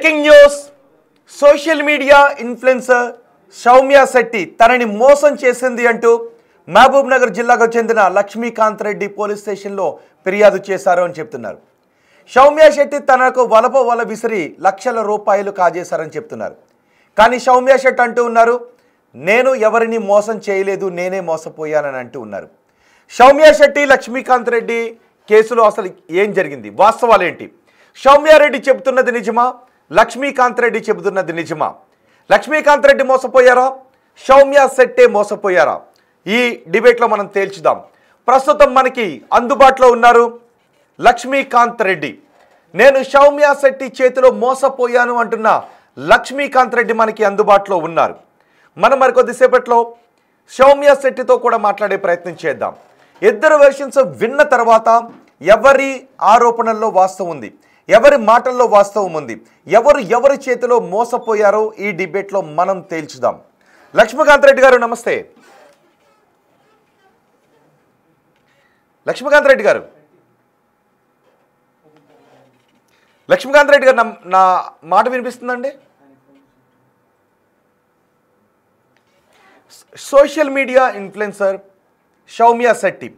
Breaking news. Social media influencer Soumya Shetty తనని మోసం చేసింది అంటూ మహబూబ్ నగర్ జిల్లాకు చెందిన లక్ష్మీకాంత్ రెడ్డి పోలీస్ స్టేషన్లో ఫిర్యాదు చేశారు అని చెప్తున్నారు. సౌమ్య శెట్టి తనకు వల విసిరి లక్షల రూపాయలు కాజేశారని చెప్తున్నారు. కానీ సౌమ్య శెట్టి అంటూ ఉన్నారు, నేను ఎవరిని మోసం చేయలేదు, నేనే మోసపోయానని అంటూ ఉన్నారు. సౌమ్య శెట్టి లక్ష్మీకాంత్ రెడ్డి కేసులో అసలు ఏం జరిగింది, వాస్తవాలు ఏంటి? సౌమ్యారెడ్డి చెబుతున్నది నిజమా? లక్ష్మీకాంత్ రెడ్డి చెబుతున్నది నిజమా? లక్ష్మీకాంత్ రెడ్డి మోసపోయారా, సౌమ్య శెట్టే మోసపోయారా? ఈ డిబేట్లో మనం తేల్చుదాం. ప్రస్తుతం మనకి అందుబాటులో ఉన్నారు లక్ష్మీకాంత్ రెడ్డి. నేను సౌమ్య శెట్టి చేతిలో మోసపోయాను అంటున్న లక్ష్మీకాంత్ రెడ్డి మనకి అందుబాటులో ఉన్నారు. మనం మరికొద్దిసేపట్లో సౌమ్య శెట్టితో కూడా మాట్లాడే ప్రయత్నం చేద్దాం. ఇద్దరు వెర్షన్స్ విన్న తర్వాత ఎవరి ఆరోపణల్లో వాస్తవం ఉంది, ఎవరి మాటల్లో వాస్తవం ఉంది, ఎవరి చేతిలో మోసపోయారో ఈ డిబేట్లో మనం తేల్చుదాం. లక్ష్మీకాంత్ రెడ్డి గారు నమస్తే. లక్ష్మీకాంత్ రెడ్డి గారు నా మాట వినిపిస్తుందండి? Social media influencer Soumya Shetty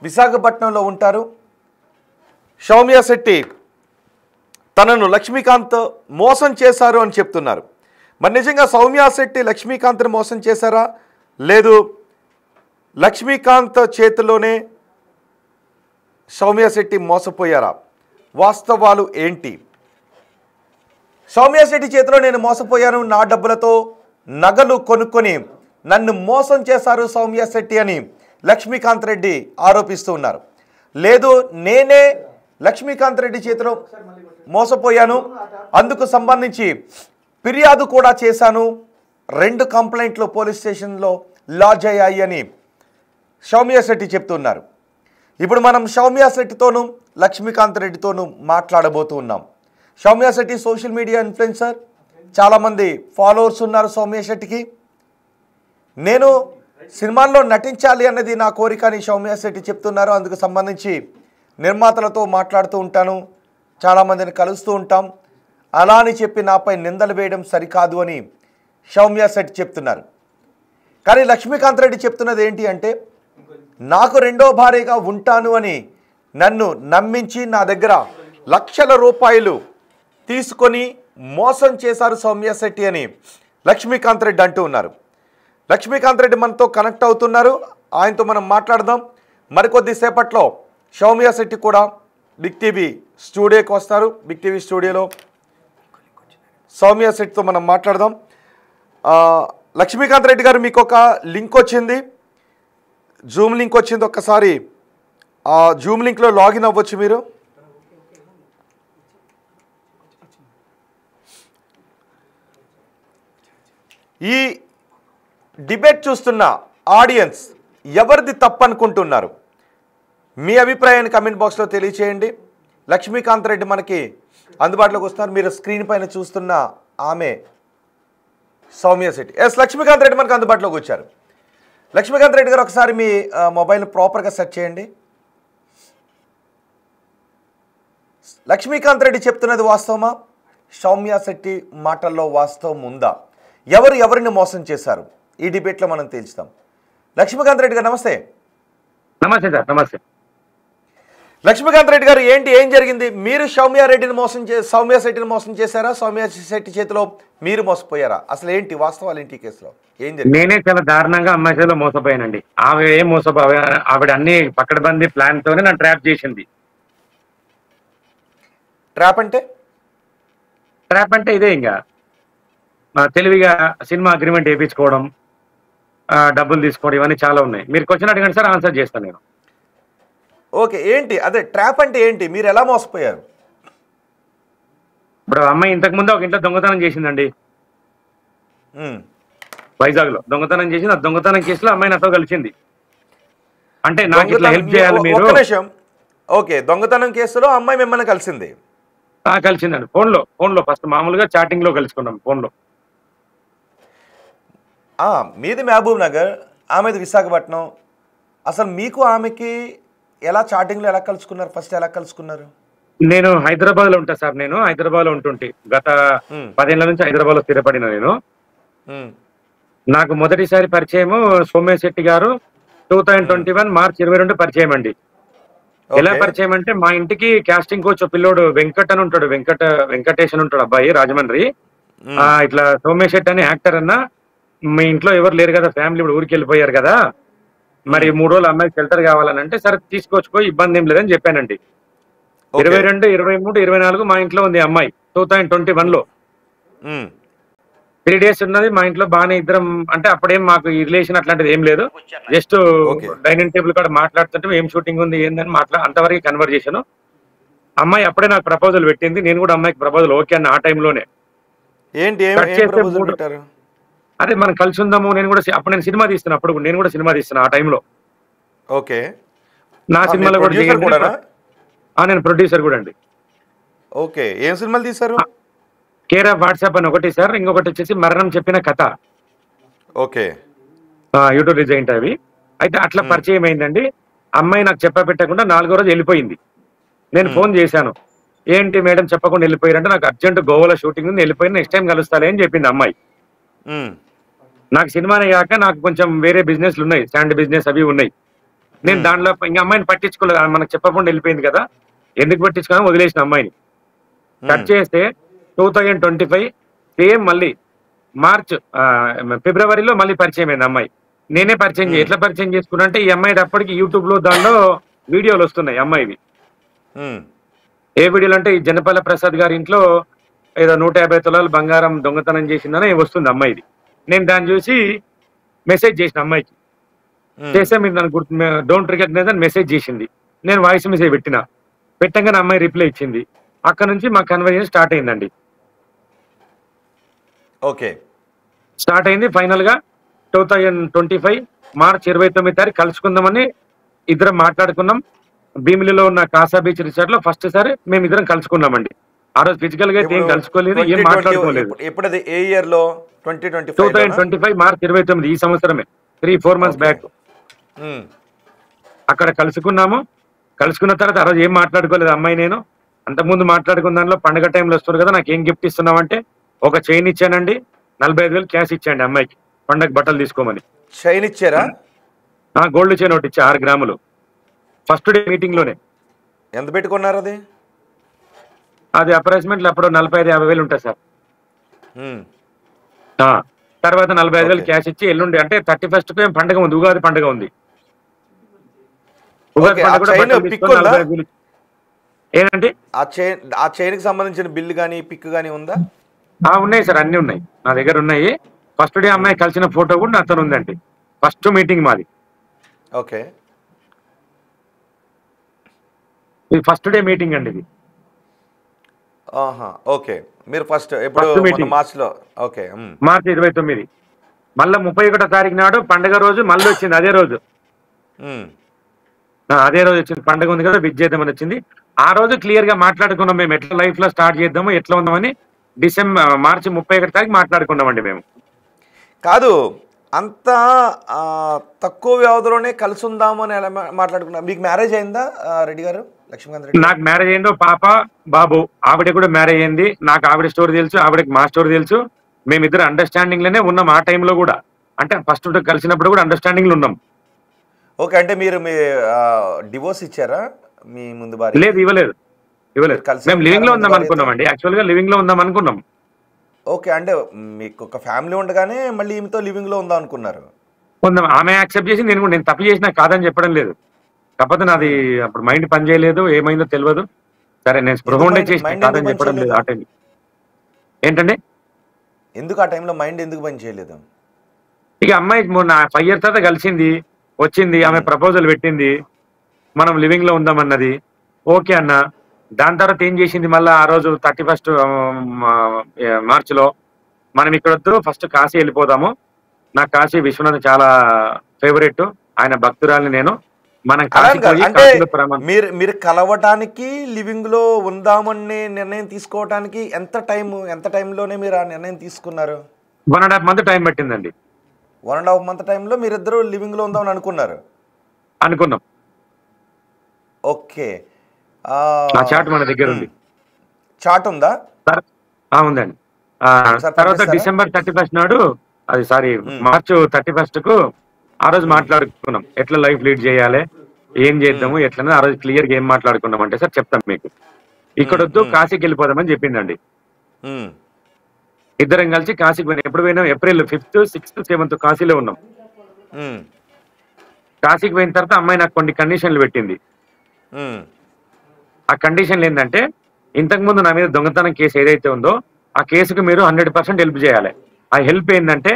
విశాఖపట్నంలో ఉంటారు. సౌమ్య శెట్టి తనను లక్ష్మీకాంత్ మోసం చేశారు అని చెప్తున్నారు. మరి నిజంగా సౌమ్య శెట్టి లక్ష్మీకాంత్ని మోసం చేశారా, లేదు లక్ష్మీకాంత్ చేతిలోనే సౌమ్య శెట్టి మోసపోయారా? వాస్తవాలు ఏంటి? సౌమ్య శెట్టి చేతిలో నేను మోసపోయాను, నా డబ్బులతో నగలు కొనుక్కొని నన్ను మోసం చేశారు సౌమ్య శెట్టి అని లక్ష్మీకాంత్ రెడ్డి ఆరోపిస్తూ ఉన్నారు. లేదు, నేనే లక్ష్మీకాంత్ రెడ్డి చేతిలో మోసపోయాను, అందుకు సంబంధించి ఫిర్యాదు కూడా చేశాను, 2 కంప్లైంట్లు పోలీస్ స్టేషన్లో లాడ్జ్ అయ్యాయి అని సౌమ్య శెట్టి చెప్తున్నారు. ఇప్పుడు మనం సౌమ్య శెట్టితోనూ లక్ష్మీకాంత్ రెడ్డితోనూ మాట్లాడబోతూ ఉన్నాం. Soumya Shetty social media influencer, చాలామంది ఫాలోవర్స్ ఉన్నారు సౌమ్య శెట్టికి. నేను సినిమాల్లో నటించాలి అన్నది నా కోరిక అని సౌమ్య శెట్టి చెప్తున్నారు. అందుకు సంబంధించి నిర్మాతలతో మాట్లాడుతూ ఉంటాను, చాలామందిని కలుస్తూ ఉంటాం, అలా అని చెప్పి నాపై నిందలు వేయడం సరికాదు అని సౌమ్య శెట్టి చెప్తున్నారు. కానీ లక్ష్మీకాంత్ రెడ్డి చెప్తున్నది ఏంటి అంటే, నాకు 2వ భార్యగా ఉంటాను అని నన్ను నమ్మించి నా దగ్గర లక్షల రూపాయలు తీసుకొని మోసం చేశారు సౌమ్య శెట్టి అని లక్ష్మీకాంత్ రెడ్డి అంటూ ఉన్నారు. లక్ష్మీకాంత్ రెడ్డి మనతో కనెక్ట్ అవుతున్నారు, ఆయనతో మనం మాట్లాడదాం. మరికొద్ది సేపట్లో సౌమ్య శెట్టి కూడా బిగ్ టీవీ స్టూడియోకి వస్తారు. బిగ్ టీవీ స్టూడియోలో సౌమ్య శెట్టితో మనం మాట్లాడదాం. లక్ష్మీకాంత్ రెడ్డి గారు, మీకు ఒక లింక్ వచ్చింది, జూమ్ లింక్ వచ్చింది. ఒక్కసారి ఆ జూమ్ లింక్లో లాగిన్ అవ్వచ్చు మీరు. ఈ డిబేట్ చూస్తున్న ఆడియన్స్ ఎవరిది తప్పనుకుంటున్నారు? మీ అభిప్రాయాన్ని కమెంట్ బాక్స్లో తెలియచేయండి. లక్ష్మీకాంత్ రెడ్డి మనకి అందుబాటులోకి వస్తున్నారు. మీరు స్క్రీన్ పైన చూస్తున్న ఆమె సౌమ్య శెట్టి. లక్ష్మీకాంత్ రెడ్డి మనకు అందుబాటులోకి వచ్చారు. లక్ష్మీకాంత్ రెడ్డి గారు, ఒకసారి మీ మొబైల్ని ప్రాపర్గా సెట్ చేయండి. లక్ష్మీకాంత్ రెడ్డి చెప్తున్నది వాస్తవమా? సౌమ్య శెట్టి మాటల్లో వాస్తవం ఉందా? ఎవరిని మోసం చేశారు? ఈ డిబేట్లో మనం తేల్చుతాం. లక్ష్మీకాంత్ రెడ్డి గారు నమస్తే. నమస్తే సార్. నమస్తే లక్ష్మీకాంత్ రెడ్డి గారు, ఏం జరిగింది? మీరు సౌమ్య శెట్టిని మోసం చేశారా, సౌమ్య శెట్టి చేతిలో మీరు మోసపోయారా? అసలు ఏంటి వాస్తవాలు ఏంటి? కేసులో ఏం జరిగింది? నేనే చాలా దారుణంగా అమ్మాయి చేతిలో మోసపోయానండి. ఆమె ఏం ఆవిడ అన్ని పక్కడబంది ప్లాన్ తోనే నన్ను ట్రాప్ చేసింది. ట్రాప్ అంటే ఇదే, ఇంకా తెలివిగా సినిమా అగ్రిమెంట్ వేయించుకోవడం, డబ్బులు తీసుకోవడం, ఇవన్నీ చాలా ఉన్నాయి. మీరు క్వశ్చన్ అడగండి సార్, ఆన్సర్ చేస్తాను నేను. ఓకే, ఏంటి అదే ట్రాప్ అంటే ఏంటి? మీరు ఎలా మోసపోయారు? ఇప్పుడు అమ్మాయి ఇంతకు ముందు ఒక ఇంట్లో దొంగతనం చేసిందండి. వైజాగ్ లో దొంగతనం చేసింది. ఆ దొంగతనం కేసులో అమ్మాయి నాతో కలిసింది. అంటే నాకు ఇట్లా హెల్ప్ చేయాలి మీరు. ఓకే, దొంగతనం కేసులో అమ్మాయి మిమ్మల్ని కలిసింది? కలిసిందండి. ఫోన్లో ఫస్ట్ మామూలుగా చాటింగ్ లో కలుసుకున్నాం ఫోన్లో. మీది మహబూబ్ నగర్, ఆమెది విశాఖపట్నం. అసలు మీకు ఆమెకి ఎలా చాటింగ్లో ఎలా కలుసుకున్నారు? ఫస్ట్ ఎలా కలుసుకున్నారు? నేను హైదరాబాద్ లో ఉంటా సార్. నేను హైదరాబాద్ లో ఉంటుంటే గత ఉమ్, 10 ఏళ్ల నుంచి హైదరాబాద్ లో స్థిరపడిన నేను. ఉమ్, నాకు మొదటిసారి పరిచయము సోమేశ్ శెట్టి గారు ఉమ్, 2021 మార్చ్ 22 పరిచయం అండి. ఎలా ఓకే. పరిచయం అంటే మా ఇంటికి కాస్టింగ్ కోచ్ పిల్లోడు వెంకట్ అని ఉంటాడు, వెంకటేష్ అని ఉంటాడు అబ్బాయి రాజమండ్రి. ఉమ్, ఇట్లా సోమేష్ శెట్టి అని యాక్టర్ అన్న, మీ ఇంట్లో ఎవరు లేరు కదా, ఫ్యామిలీ ఇప్పుడు ఊరికి వెళ్ళిపోయారు కదా, మరి ఉమ్, 3 రోజులు అమ్మాయికి షెల్టర్ కావాలని అంటే సరే తీసుకొచ్చుకో, ఇబ్బంది ఏం లేదని చెప్పానండి. ఓకే. 22, 23, 24 మా ఇంట్లో ఉంది అమ్మాయి 2021 లో. ఉమ్, 3 డేస్ ఉన్నది మా ఇంట్లో బాగానే ఇద్దరం. అంటే అప్పుడేం మాకు ఈ రిలేషన్ అట్లాంటిది ఏం లేదు. Just okay. డైనింగ్ టేబుల్ కాడ మాట్లాడుతుంటే ఏం షూటింగ్ ఉంది ఏందని అంతవరకు కన్వర్జేషన్. అమ్మాయి అప్పుడే నాకు ప్రపోజల్ పెట్టింది. నేను కూడా అమ్మాయికి ప్రపోజల్ ఓకే అన్న ఆ టైంలోనే. ఏంటి ఏం కట్ ఏం చేస్తే ప్రపోజల్ పెట్టారు? అదే మనం కలిసి ఉందాము. నేను కూడా అప్పుడు నేను సినిమా తీస్తున్నా, అప్పుడు నేను కూడా సినిమా తీస్తున్నా ఆ టైంలో. ఓకే. నా మీరు సినిమాలో కూడా ప్రొడ్యూసర్ చేయండి. కూడానా? నేను ప్రొడ్యూసర్ కూడా అండి. ఓకే. ఏం సినిమాలు తీశారు? కేర్ ఆఫ్ వాట్సాప్ అని ఒకటి సార్, ఇంకొకటి వచ్చేసి మరణం చెప్పిన కథ, ఓకే. యూట్యూబ్ రిజైంట్ అవి. అయితే అట్లా ఉమ్, పరిచయం అయిందండి. అమ్మాయి నాకు చెప్పబెట్టకుండా 4వ రోజు వెళ్ళిపోయింది. నేను ఉమ్, ఫోన్ చేశాను, ఏంటి మేడం చెప్పకుండా వెళ్ళిపోయారంటే, నాకు అర్జెంట్ గోవాలో షూటింగ్ ఉంది, వెళ్ళిపోయిన నెక్స్ట్ టైం కలుస్తాలే అని చెప్పింది అమ్మాయి. ఉమ్, నాకు సినిమానే కాక నాకు కొంచెం వేరే బిజినెస్లు ఉన్నాయి, శాండ్ బిజినెస్ అవి ఉన్నాయి. నేను ఉమ్, దాంట్లో ఇంకా అమ్మాయిని పట్టించుకోలేదు, మనకు చెప్పకుండా వెళ్ళిపోయింది కదా, ఎందుకు పట్టించుకోవాలని వదిలేసిన అమ్మాయిని. కట్ ఉమ్, చేస్తే 2025 సేమ్ మళ్ళీ ఫిబ్రవరిలో మళ్ళీ పరిచయం అయింది అమ్మాయి. నేనే పరిచయం ఉమ్, ఎట్లా పరిచయం చేసుకున్నా అంటే, ఈ అమ్మాయి అప్పటికి యూట్యూబ్ లో దానిలో వీడియోలు వస్తున్నాయి అమ్మాయివి. ఉమ్, ఏ వీడియోలు అంటే, ఈ జనపాల ప్రసాద్ గారి ఇంట్లో ఏదో 150 తులాలు బంగారం దొంగతనం చేసిందని వస్తుంది అమ్మాయిది. నేను దాన్ని చూసి మెసేజ్ చేసిన అమ్మాయికి. ఉమ్. చేస్తే మీరు నన్ను డోంట్ రికగ్నైజ్ అని మెసేజ్ చేసింది. నేను వాయిస్ మెసేజ్ పెట్టిన, పెట్టంగానే అమ్మాయి రిప్లై ఇచ్చింది. అక్కడ నుంచి మా కన్వర్జేషన్ స్టార్ట్ అయిందండి. ఓకే. స్టార్ట్ అయింది. ఫైనల్ గా 2025 మార్చ్ 29 తారీఖు కలుసుకుందామని ఇద్దరం మాట్లాడుకున్నాం. భీమిలిలో ఉన్న కాసా బీచ్ రిసార్ట్ లో ఫస్ట్ సారి మేము ఇద్దరం కలుసుకున్నామండి. ఆ రోజు ఫిజికల్ గా అయితే ఏం ఇప్పుడు కలుసుకోలేదు, ఏం 2020 మాట్లాడుకోలేదు. ఎప్పుడది ఏ ఇయర్లో? 2025లోనా? 2025 మార్చ్ 29, ఈ సంవత్సరమే, 3-4 మంత్స్ ఓకే. బ్యాక్ ఉమ్, అక్కడ కలుసుకున్నాము. కలుసుకున్న తర్వాత ఆ రోజు ఏం మాట్లాడుకోలేదు అమ్మాయి నేను. అంతకుముందు మాట్లాడుకున్న దానిలో పండుగ టైంలో వస్తారు కదా, నాకు ఏం గిఫ్ట్ ఇస్తున్నామంటే ఒక చైన్ ఇచ్చానండి, 45,000 క్యాష్ ఇచ్చాండి అమ్మాయికి పండగ బట్టలు తీసుకోమని. చైన్ ఇచ్చారా? గోల్డ్ చైన్ ఒకటి ఇచ్చా 6 గ్రాములు, ఫస్ట్ డే మీటింగ్ లోనే. ఎంత పెట్టుకున్నారు అది? అది అప్రాక్సిమేట్లీ అప్పుడు 45,000-50,000 ఉంటుంది సార్. ఉమ్, ఆ, తర్వాత 45,000 ఓకే. క్యాష్ ఇచ్చి ఎల్లుండి అంటే 31st కు పండుగ ఉంది, ఉగాది పండుగ ఉంది. ఉగాది ఓకే. ఆ పండుగ కూడా చైన్ బట్టలు పిక్ తీసుకొని ఉందా? 45,000. ఏంటంటే ఆ చైన్కి సంబంధించిన బిల్లు కానీ పిక్ కానీ ఉందా? ఉన్నాయి సార్, అన్ని ఉన్నాయి నా దగ్గర ఉన్నాయి. ఫస్ట్ డే ఉమ్, అమ్మాయి కలిసిన ఫోటో కూడా నాతో ఉందండి. ఫస్ట్ మీటింగ్ మాది, ఓకే. ఇది ఫస్ట్ డే మీటింగ్ అండి. ఇది ఆహా, ఓకే. మీరు ఫస్ట్ ఎప్పుడు? ఫస్ట్ మన మీటింగ్ మార్చ్లో. ఓకే. మార్చి 29. మళ్ళీ 31వ తారీఖు నాడు పండుగ రోజు మళ్ళీ వచ్చింది, అదే రోజు. ఉమ్, అదే రోజు వచ్చింది, పండుగ ఉంది కదా విజ్ చేద్దామని వచ్చింది. ఆ రోజు క్లియర్ గా మాట్లాడుకున్నాం మేము ఎట్లా లైఫ్ లో స్టార్ట్ చేద్దాము, ఎట్లా ఉందామని. మార్చి 31 తారీఖు మాట్లాడుకున్నామండి మేము. కాదు, అంత తక్కువ వ్యవధిలోనే కలిసి ఉందాము అని ఎలా మాట్లాడుకున్నారు? మీకు మ్యారేజ్ అయిందా రెడ్డి గారు, లక్ష్మీకాంత్ రెడ్డి? నాకు మ్యారేజ్ అయిందో పాప బాబు, ఆవిడ కూడా మ్యారేజ్ అయింది. నాకు ఆవిడ స్టోరీ తెలుసు, ఆవిడకి మా స్టోరీ తెలుసు. మేమిద్దరు అండర్స్టాండింగ్ లోనే ఉన్నాం ఆ టైంలో కూడా. అంటే ఫస్ట్ కలిసినప్పుడు కూడా అండర్స్టాండింగ్ లో ఉన్నాం. ఓకే. అంటే మీరు మీ డివోర్స్ ఇచ్చారా మీ ముందు భార్య? లేదు, ఇవ్వలేదు. మీరు కలిసే మేము ఉంటున్నారా లివింగ్ లో ముందు ఉందాం భార్యతో? అనుకున్నాం అండి, యాక్చువల్ గా లివింగ్ లో ఉందాం అనుకున్నాం. ఓకే. అంటే మీకు ఒక ఫ్యామిలీ ఉండగానే మళ్ళీ ఈమెతో లివింగ్లో ఉందాం అనుకున్నారు? ఉందాం, ఆమె యాక్సెప్ట్ చేసి, నేను కూడా నేను తప్పు చేసినా కాదని చెప్పడం లేదు. కాకపోతే నాది ఉమ్. అప్పుడు మైండ్ పని చేయలేదు, ఏమైందో తెలియదు. సరే నేను స్పృహ ఎందుకు ఉండే మైండ్ చేసిన, మైండ్ ఎందుకు కాదని పని చెప్పడం లేదు చేయలేదు? ఆ టైం. ఏంటండి? ఎందుకు ఆ టైంలో మైండ్ ఎందుకు పని చేయలేదు? ఇక అమ్మాయి మొన్న 5 years తర్వాత కలిసింది, వచ్చింది, ఆమె ఉమ్, ప్రపోజల్ పెట్టింది, మనం లివింగ్ లో ఉందామన్నది. ఓకే అన్న. దాని తర్వాత ఏం చేసింది, మళ్ళీ ఆ రోజు 31st మార్చిలో, మనం ఇక్కడ వద్దు, ఫస్ట్ కాశీ వెళ్ళిపోదాము, నాకు కాశీ విశ్వనాథ్ చాలా ఫేవరెట్, ఆయన భక్తురాలిని నేను, మనం అలా కాశీకి కాదు. పోయి అంటే కాశీలో ప్రమాణం. మీరు మీరు కలవటానికి లివింగ్లో ఉందామనే నిర్ణయం తీసుకోవటానికి ఎంత టైంలోనే మీరు ఆ నిర్ణయం తీసుకున్నారు? 1.5 month టైం పట్టిందండి. 1.5 month టైంలో మీరిద్దరూ లివింగ్లో ఉందామని అనుకున్నారు? అనుకున్నాం. ఓకే. ఆ చాట్ మన దగ్గర ఉంది. చాట్ ఉందా? ఉందండి. తర్వాత డిసెంబర్ 31 నాడు, అది సారీ మార్చ్ 31 కు ఆ రోజు మాట్లాడుకున్నాం ఎట్లా లైఫ్ లీడ్ చేయాలి, ఏం చేద్దాము ఎట్లా. ఆ రోజు క్లియర్ గా ఏం మాట్లాడుకున్నాం అంటే, సార్ చెప్తాం మీకు, ఇక్కడొద్దు కాశీకి వెళ్ళిపోదామని చెప్పిందండి. ఇద్దరం కలిసి కాశీకి పోయినాం. ఎప్పుడు పోయినాం? ఏప్రిల్ 5th, 6th, 7th కాశీలో ఉన్నాం. కాశీకి పోయిన తర్వాత అమ్మాయి నాకు కొన్ని కండిషన్లు పెట్టింది. ఆ కండిషన్లు ఏంటంటే, ఇంతకుముందు నా మీద దొంగతనం కేసు ఏదైతే ఉందో ఆ కేసుకు మీరు 100% హెల్ప్ చేయాలి. ఆ హెల్ప్ ఏంటంటే,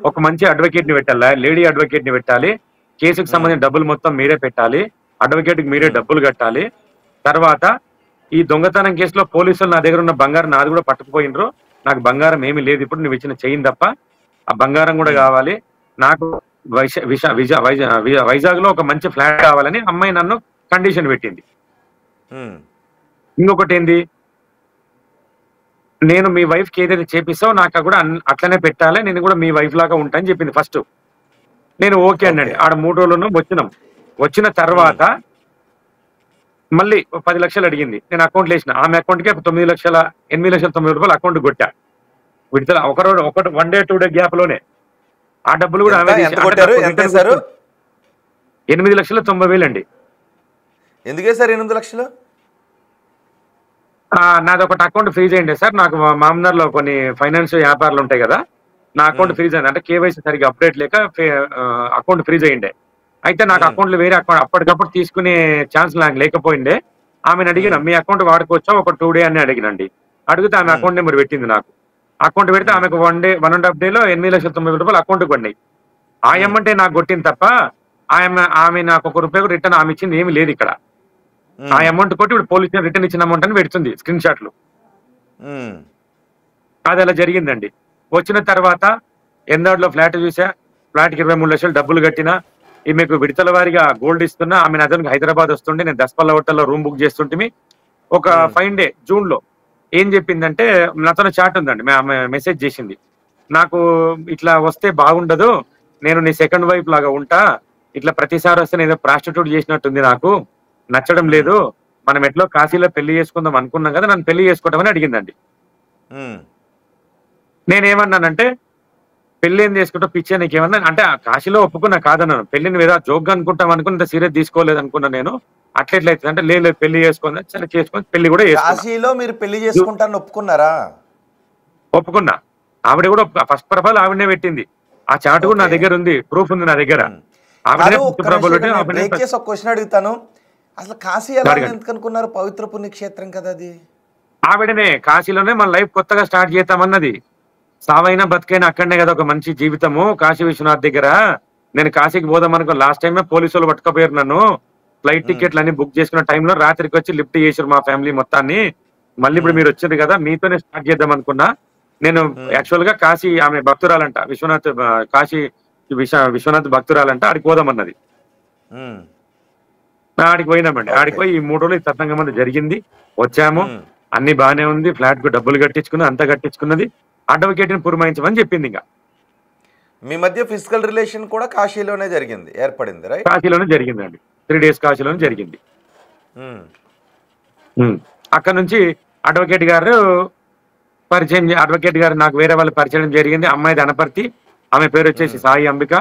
ఒక మంచి అడ్వకేట్ ని పెట్టాలి, లేడీ అడ్వకేట్ ని పెట్టాలి, కేసుకు సంబంధించిన డబ్బులు మొత్తం మీరే పెట్టాలి, అడ్వకేట్ కి మీరే డబ్బులు కట్టాలి. తర్వాత ఈ దొంగతనం కేసులో పోలీసులు నా దగ్గర ఉన్న బంగారం నాది కూడా పట్టుకుపోయినరు, నాకు బంగారం ఏమీ లేదు, ఇప్పుడు నువ్వు ఇచ్చిన చెయ్యి తప్ప ఆ బంగారం కూడా కావాలి, నాకు వైజాగ్ లో ఒక మంచి ఫ్లాట్ కావాలని అమ్మాయి నన్ను కండిషన్ పెట్టింది. ఇంకొకటి ఏంది, నేను మీ వైఫ్ కి ఏదైతే చేపిస్తావో నాకు కూడా అట్లనే పెట్టాలి, నేను కూడా మీ వైఫ్ లాగా ఉంటా అని చెప్పింది ఫస్ట్. నేను ఓకే అనండి. ఆడ 3 రోజులు వచ్చినాం. వచ్చిన తర్వాత మళ్ళీ 10 లక్షలు అడిగింది. నేను అకౌంట్ వేసిన. ఆమె అకౌంట్ కి 8,90,90 అకౌంట్ కొట్టా. విడతల ఒకటి 1 day 2 day గ్యాప్ లోనే ఆ డబ్బులు కూడా ఆమె 8,90,000 అండి. ఎందుకే సార్ 8 లక్షలు? నాది ఒకటి అకౌంట్ ఫ్రీజ్ అయ్యింది సార్. నాకు మామూలు లో కొన్ని ఫైనాన్స్ వ్యాపారాలు ఉంటాయి కదా, నా అకౌంట్ ఫ్రీజ్ అయింది. అంటే కేవైసీ సరిగ్గా అప్డేట్ లేక అకౌంట్ ఫ్రీజ్ అయ్యిండే. అయితే నాకు అకౌంట్లు వేరే అకౌంట్ అప్పటికప్పుడు తీసుకునే ఛాన్స్ నాకు లేకపోయిండే. ఆమెను అడిగిన, మీ అకౌంట్ వాడుకోవచ్చా ఒక 2 day అని అడిగినండి. అడిగితే ఆమె అకౌంట్ నెంబర్ పెట్టింది నాకు. అకౌంట్ పెడితే ఆమెకు 1 day 1.5 day లో 8,90,000 అకౌంట్ కొన్నాయి. ఆ అమ్మంటే నాకు కొట్టింది తప్ప ఆమె నాకు ₹1 రిటర్న్ ఆమె ఇచ్చింది ఏమి లేదు ఇక్కడ. ఆ అమౌంట్ కొట్టి ఇప్పుడు పోలీస్ రిటర్న్ ఇచ్చిన అమౌంట్ అని పెడుతుంది స్క్రీన్ షాట్లు. అది అలా జరిగిందండి. వచ్చిన తర్వాత ఎందాడులో ఫ్లాట్ చూసా, ఫ్లాట్కి 23 లక్షలు డబ్బులు కట్టినా, ఈమెకు విడతల వారిగా గోల్డ్ ఇస్తున్నా. ఆమె అతనికి హైదరాబాద్ వస్తుండే, నేను దస్పల్ల హోటల్లో రూమ్ బుక్ చేస్తుంటే ఒక 5 day జూన్ లో ఏం చెప్పిందంటే, నాతో చాట్ ఉందండి, ఆమె మెసేజ్ చేసింది, నాకు ఇట్లా వస్తే బాగుండదు, నేను నీ సెకండ్ వైఫ్ లాగా ఉంటా, ఇట్లా ప్రతిసారి వస్తే ఏదో ప్రాస్టిట్యూట్ చేసినట్టుంది, నాకు నచ్చడం లేదు, మనం ఎట్లో కాశీలో పెళ్లి చేసుకుందాం అనుకున్నాం కదా, నన్ను పెళ్లి చేసుకోవటమని అడిగిందండి. నేనేమన్నానంటే, పెళ్లి ఏం చేసుకుంటా పిచ్చే నీకేమన్నా అంటే, కాశీలో ఒప్పుకున్నా కాదన్నాను, పెళ్లిని ఏదో జోక్గా అనుకుంటాం అనుకుని సీరియస్ తీసుకోలేదు అనుకున్నా నేను. అట్లెట్లయితుంది అంటే, లేదు పెళ్లి చేసుకుందా, సరే చేసుకుని పెళ్లి కూడా కాశీలో మీరు పెళ్లి చేసుకుంటారని ఒప్పుకున్నారా? ఒప్పుకున్నా. ఆవిడ కూడా ఫస్ట్ ప్రొఫైల్ ఆవిడనే పెట్టింది. ఆ చాట్ కూడా నా దగ్గర ఉంది, ప్రూఫ్ ఉంది నా దగ్గర. క్వశ్చన్ అడుగుతాను, అసలు కాశీ ఎలా ఎందుకు అనుకున్నారు? పవిత్ర పుణ్యక్షేత్రం కదా అది. ఆవిడనే కాశీలోనే మన లైఫ్ కొత్తగా స్టార్ట్ చేద్దామన్నది. సావైనా బతికైనా అక్కడనే కదా ఒక మంచి జీవితము, కాశీ విశ్వనాథ్ దగ్గర. నేను కాశీకి పోదాం అనుకో, లాస్ట్ టైం పోలీసులు పట్టుకపోయారు నన్ను. ఫ్లైట్ టికెట్లు అన్ని బుక్ చేసుకున్న టైంలో రాత్రికి వచ్చి లిఫ్ట్ చేశారు మా ఫ్యామిలీ మొత్తాన్ని. మళ్ళీ ఇప్పుడు మీరు వచ్చారు కదా, మీతోనే స్టార్ట్ చేద్దాం అనుకున్నా. నేను యాక్చువల్ గా కాశీ, ఆమె భక్తురాలంట, విశ్వనాథ్ కాశీ విశ్వనాథ్ భక్తురాలంట, ఆడికి పోదామన్నది. ఆడికి పోయినామండి. ఆడికి పోయి ఈ 3 రోజులు తతంగం మంది జరిగింది. వచ్చాము, అన్ని బాగానే ఉంది, ఫ్లాట్ కు డబ్బులు కట్టించుకున్నది, అంతా కట్టించుకున్నది. అడ్వకేట్ ని పురమాయించమని చెప్పింది. ఇంకా మీ మధ్య ఫిజికల్ రిలేషన్ కూడా కాశీలోనే జరిగింది, ఏర్పడింది, రైట్? కాశీలోనే జరిగిందండి. 3 days కాశీలోనే జరిగింది. అక్కడ నుంచి అడ్వకేట్ గారు పరిచయం, అడ్వకేట్ గారు నాకు వేరే వాళ్ళు పరిచయం జరిగింది. అమ్మాయిది అనపర్తి, ఆమె పేరు వచ్చేసి సాయి అంబిక,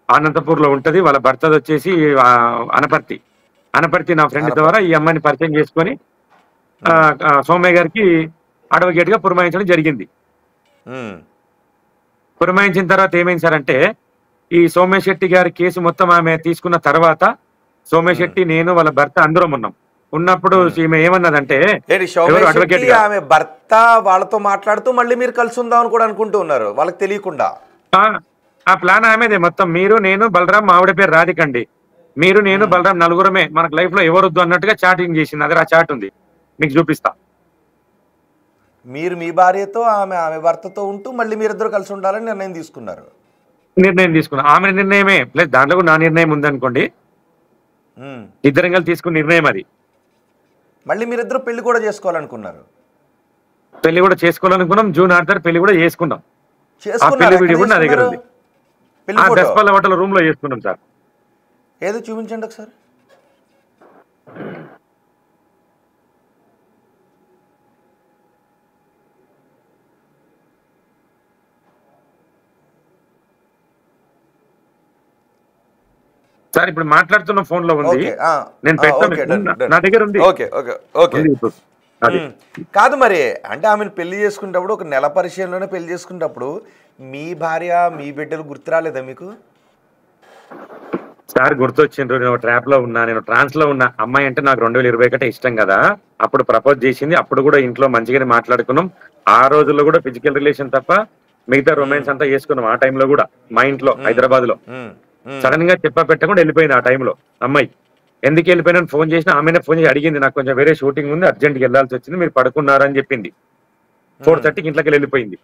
అనంతపూర్ లో ఉంటది. వాళ్ళ భర్తది వచ్చేసి అనపర్తి. నా ఫ్రెండ్ ద్వారా ఈ అమ్మాయిని పరిచయం చేసుకొని సోమయ్య గారికి అడ్వకేట్ గా పురమాయించడం జరిగింది. పురమాయించిన తర్వాత ఏమైంది సార్ అంటే, ఈ సోమయ్య శెట్టి గారి కేసు మొత్తం ఆమె తీసుకున్న తర్వాత సోమయ్య శెట్టి, నేను, వాళ్ళ భర్త అందరం ఉన్నాం. ఉన్నప్పుడు ఈమె ఏమన్నదంటే, ఆమె భర్త వాళ్ళతో మాట్లాడుతూ మళ్ళీ మీరు కలిసి ఉందామని కూడా అనుకుంటూ ఉన్నారు, వాళ్ళకి తెలియకుండా. ఆ ప్లాన్ ఆమెదే మొత్తం. మీరు, నేను, బలరాం, ఆవిడ పేరు రాధికండి, మీరు, నేను, బలరాం నలుగురమే, మనకు లైఫ్ లో ఎవరొద్దు అన్నట్టుగా చాటింగ్ చేసింది. అదే ఆ చాట్ ఉంది, మీకు చూపిస్తా. మీరు మీ భార్యతో, ఆమె భర్తతో ఉంటూ మళ్ళీ మీరిద్దరు కలిసి ఉండాలని నిర్ణయం తీసుకున్నారు. ఆమె నిర్ణయమే ప్లస్ దాంట్లో కూడా నా నిర్ణయం ఉందనుకోండి. ఇద్దరం కలిసి తీసుకున్న నిర్ణయం అది. మళ్ళీ మీరిద్దరు పెళ్లి కూడా చేసుకోవాలనుకున్నారు. పెళ్లి కూడా చేసుకోవాలనుకున్నాం. జూన్ 6 పెళ్లి కూడా చేసుకున్నాం. పెళ్లి వీడియో కూడా నా దగ్గర ఉంది. దస్పల్ల హోటల్ రూమ్ లో చేసుకున్నాం సార్. ఏదో చూపించండి ఒకసారి. సార్ ఇప్పుడు మాట్లాడుతున్న ఫోన్ లో ఉంది, ఓకే నేను ఓకే డన్ డన్ నా దగ్గర ఉంది. ఓకే ఓకే ఓకే ఉంది ఇప్పుడు. అది కాదు మరి అంటే ఆమెను పెళ్లి చేసుకునేటప్పుడు ఒక నెల పరిచయంలోనే పెళ్లి చేసుకునేటప్పుడు మీ భార్య మీ బిడ్డలు గుర్తు రాలేదా మీకు? సార్ గుర్తొచ్చిండ్రు, నేను ట్రాప్ లో ఉన్నా, నేను ట్రాన్స్ లో ఉన్నా. అమ్మాయి అంటే నాకు 2021 ఇష్టం కదా, అప్పుడు ప్రపోజ్ చేసింది. అప్పుడు కూడా ఇంట్లో మంచిగానే మాట్లాడుకున్నాం. ఆ రోజుల్లో కూడా ఫిజికల్ రిలేషన్ తప్ప మిగతా రొమాన్స్ అంతా చేసుకున్నాం. ఆ టైంలో కూడా మా ఇంట్లో హైదరాబాద్ లో సడన్ గా చెప్ప పెట్టకుండా వెళ్ళిపోయింది. ఆ టైంలో అమ్మాయి ఎందుకు వెళ్ళిపోయినా ఫోన్ చేసిన, ఆమెనే ఫోన్ చేసి అడిగింది, నాకు కొంచెం వేరే షూటింగ్ ఉంది, అర్జెంట్కి వెళ్ళాల్సి వచ్చింది, మీరు పడుకున్నారని చెప్పింది. 4:30కి ఇంట్లోకి వెళ్ళిపోయింది.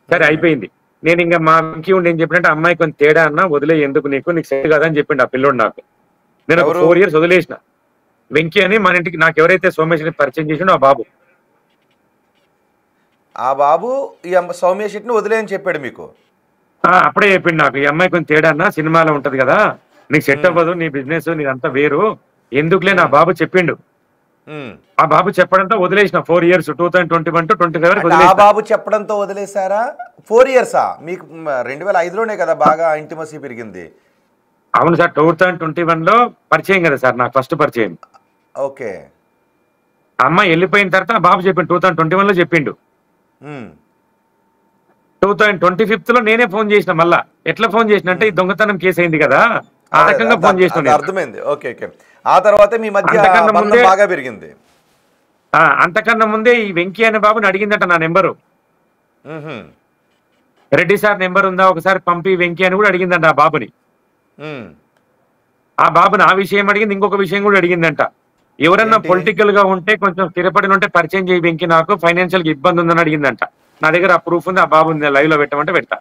సరే అయిపోయింది. నేను ఇంకా మా వెంకీ ఉండి ఏం చెప్పినట్టే, అమ్మాయి కొంచెం తేడా అన్నా వదిలే, ఎందుకు నీకు సెట్ కదా అని చెప్పిండు ఆ పిల్లోడు నాకు. నేను ఒక 4 years వదిలేసిన. వెంకీ అని మన ఇంటికి నాకు ఎవరైతే సోమేశ్వరి పరిచయం చేసిండో ఆ బాబు. ఆ బాబు ఈ సౌమ్య శెట్టిని వదిలేయని చెప్పాడు మీకు? అప్పుడే చెప్పిండు నాకు, ఈ అమ్మాయి కొంచెం తేడా అన్నా, సినిమాలో ఉంటది కదా, నీకు సెట్ అవ్వదు, నీ బిజినెస్ నీదంతా వేరు, ఎందుకులే నా బాబు చెప్పిండు. ఆ బాబు చెప్పడంతో వదిలేసిన 4 years, 2021 to 2025 ఆ బాబు చెప్పడంతో వదిలేశారా? 4 years మీకు 2005లోనే కదా బాగా ఇంటిమసీ పెరిగింది. అవును సార్, 2021 లో పరిచయం కదా సార్, నాకు ఫస్ట్ పరిచయం. ఓకే. అమ్మాయి వెళ్ళిపోయిన తర్వాత ఆ బాబు చెప్పిండు, 2021 లో చెప్పిండు. 2025 లో నేనే ఫోన్ చేసిన. మళ్ళా ఎట్లా ఫోన్ చేసిన అంటే, ఈ దొంగతనం కేసు అయింది కదా, ఆ రకంగా ఫోన్ చేసిన. అర్థమైంది. Okay okay. ఆ తర్వాత మీ మధ్య బంధం బాగా పెరిగింది. అంతకన్నా ముందే ఈ వెంకీ అనే బాబుని అడిగిందట నా నెంబరు. రెడ్డి సార్ నెంబర్ ఉందా ఒకసారి పంపి వెంకీ అని కూడా అడిగిందంట ఆ బాబుని. ఆ బాబుని ఆ విషయం అడిగింది, ఇంకొక విషయం కూడా అడిగిందంట. ఎవరన్నా పొలిటికల్ గా ఉంటే కొంచెం స్థిరపడి ఉంటే పరిచయం చేయి వెంకీ, నాకు ఫైనాన్షియల్ గా ఇబ్బంది ఉందని అడిగిందంట. నా దగ్గర ఆ ప్రూఫ్ ఉంది, ఆ బాబు లైవ్ లో పెట్టమంటే పెడతా.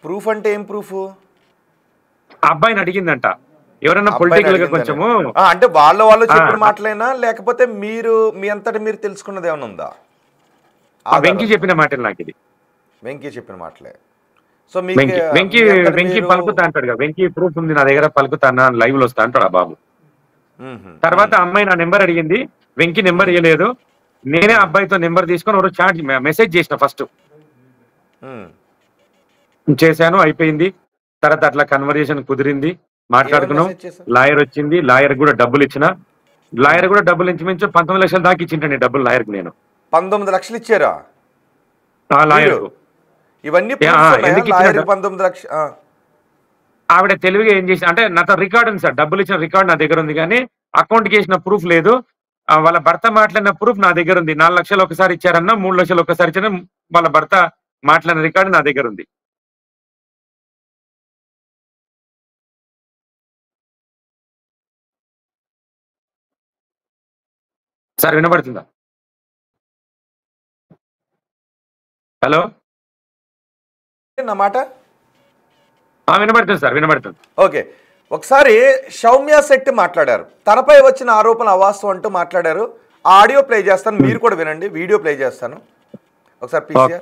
ప్రూఫ్ అంటే ఏం ప్రూఫ్? ఆ అబ్బాయిని అడిగిందంట, ఎవరన్నా పొలిటికల్ గా కొంచెము అంటే వాళ్ళు చెప్పిన మాటలేనా, లేకపోతే మీరు మీ అంతటి మీరు తెలుసుకున్నది ఏమైనా ఉందా? వెంకీ చెప్పిన మాటలు నాకు ఇది. వెంకీ చెప్పిన మాటలే. సో వెంకీ పలుకుతా అంటాడు కదా, వెంకీ ప్రూఫ్ ఉంది నా దగ్గర, పలుకుతా అన్న లైవ్ లో వస్తా అంటాడు ఆ బాబు. తర్వాత అమ్మాయి నా నెంబర్ అడిగింది, వెంకీ నెంబర్ ఇవ్వలేదు. నేనే అబ్బాయితో నెంబర్ తీసుకొని ఒక చాట్ మెసేజ్ చేసిన, ఫస్ట్ చేశాను, అయిపోయింది. తర్వాత అట్లా కన్వర్జేషన్ కుదిరింది, మాట్లాడుకున్నాం. లాయర్ వచ్చింది, లాయర్ కూడా డబ్బులు ఇచ్చిన. లాయర్ కూడా డబ్బులు ఇంచుమించు 19 లక్షల దాకా ఇచ్చింటండి డబ్బులు లాయర్ కు. నేను 19 లక్షలు ఇచ్చారా లాయర్? ఇవన్నీ 19 లక్షలు. ఆవిడ తెలివిగా ఏం చేసి అంటే, నాతో రికార్డ్ ఉంది సార్, డబ్బులు ఇచ్చిన రికార్డ్ నా దగ్గర ఉంది, కానీ అకౌంట్ కి వేసిన ప్రూఫ్ లేదు. వాళ్ళ భర్త మాట్లాడిన ప్రూఫ్ నా దగ్గర ఉంది. 4 లక్షలు ఒకసారి ఇచ్చారన్నా, 3 లక్షలు ఒకసారి ఇచ్చారన్నా, వాళ్ళ భర్త మాట్లాడిన రికార్డు నా దగ్గర ఉంది. సార్ వినబడుతుందా? హలో, నా మాట వినబడుతుంది సార్, వినబడుతుంది. ఓకే. ఒకసారి సౌమ్య శెట్టి మాట్లాడారు, తనపై వచ్చిన ఆరోపణ అవాస్తవం అంటూ మాట్లాడారు. ఆ ఆడియో ప్లే చేస్తాను, మీరు కూడా వినండి. వీడియో ప్లే చేస్తాను ఒకసారి ప్లీజ్.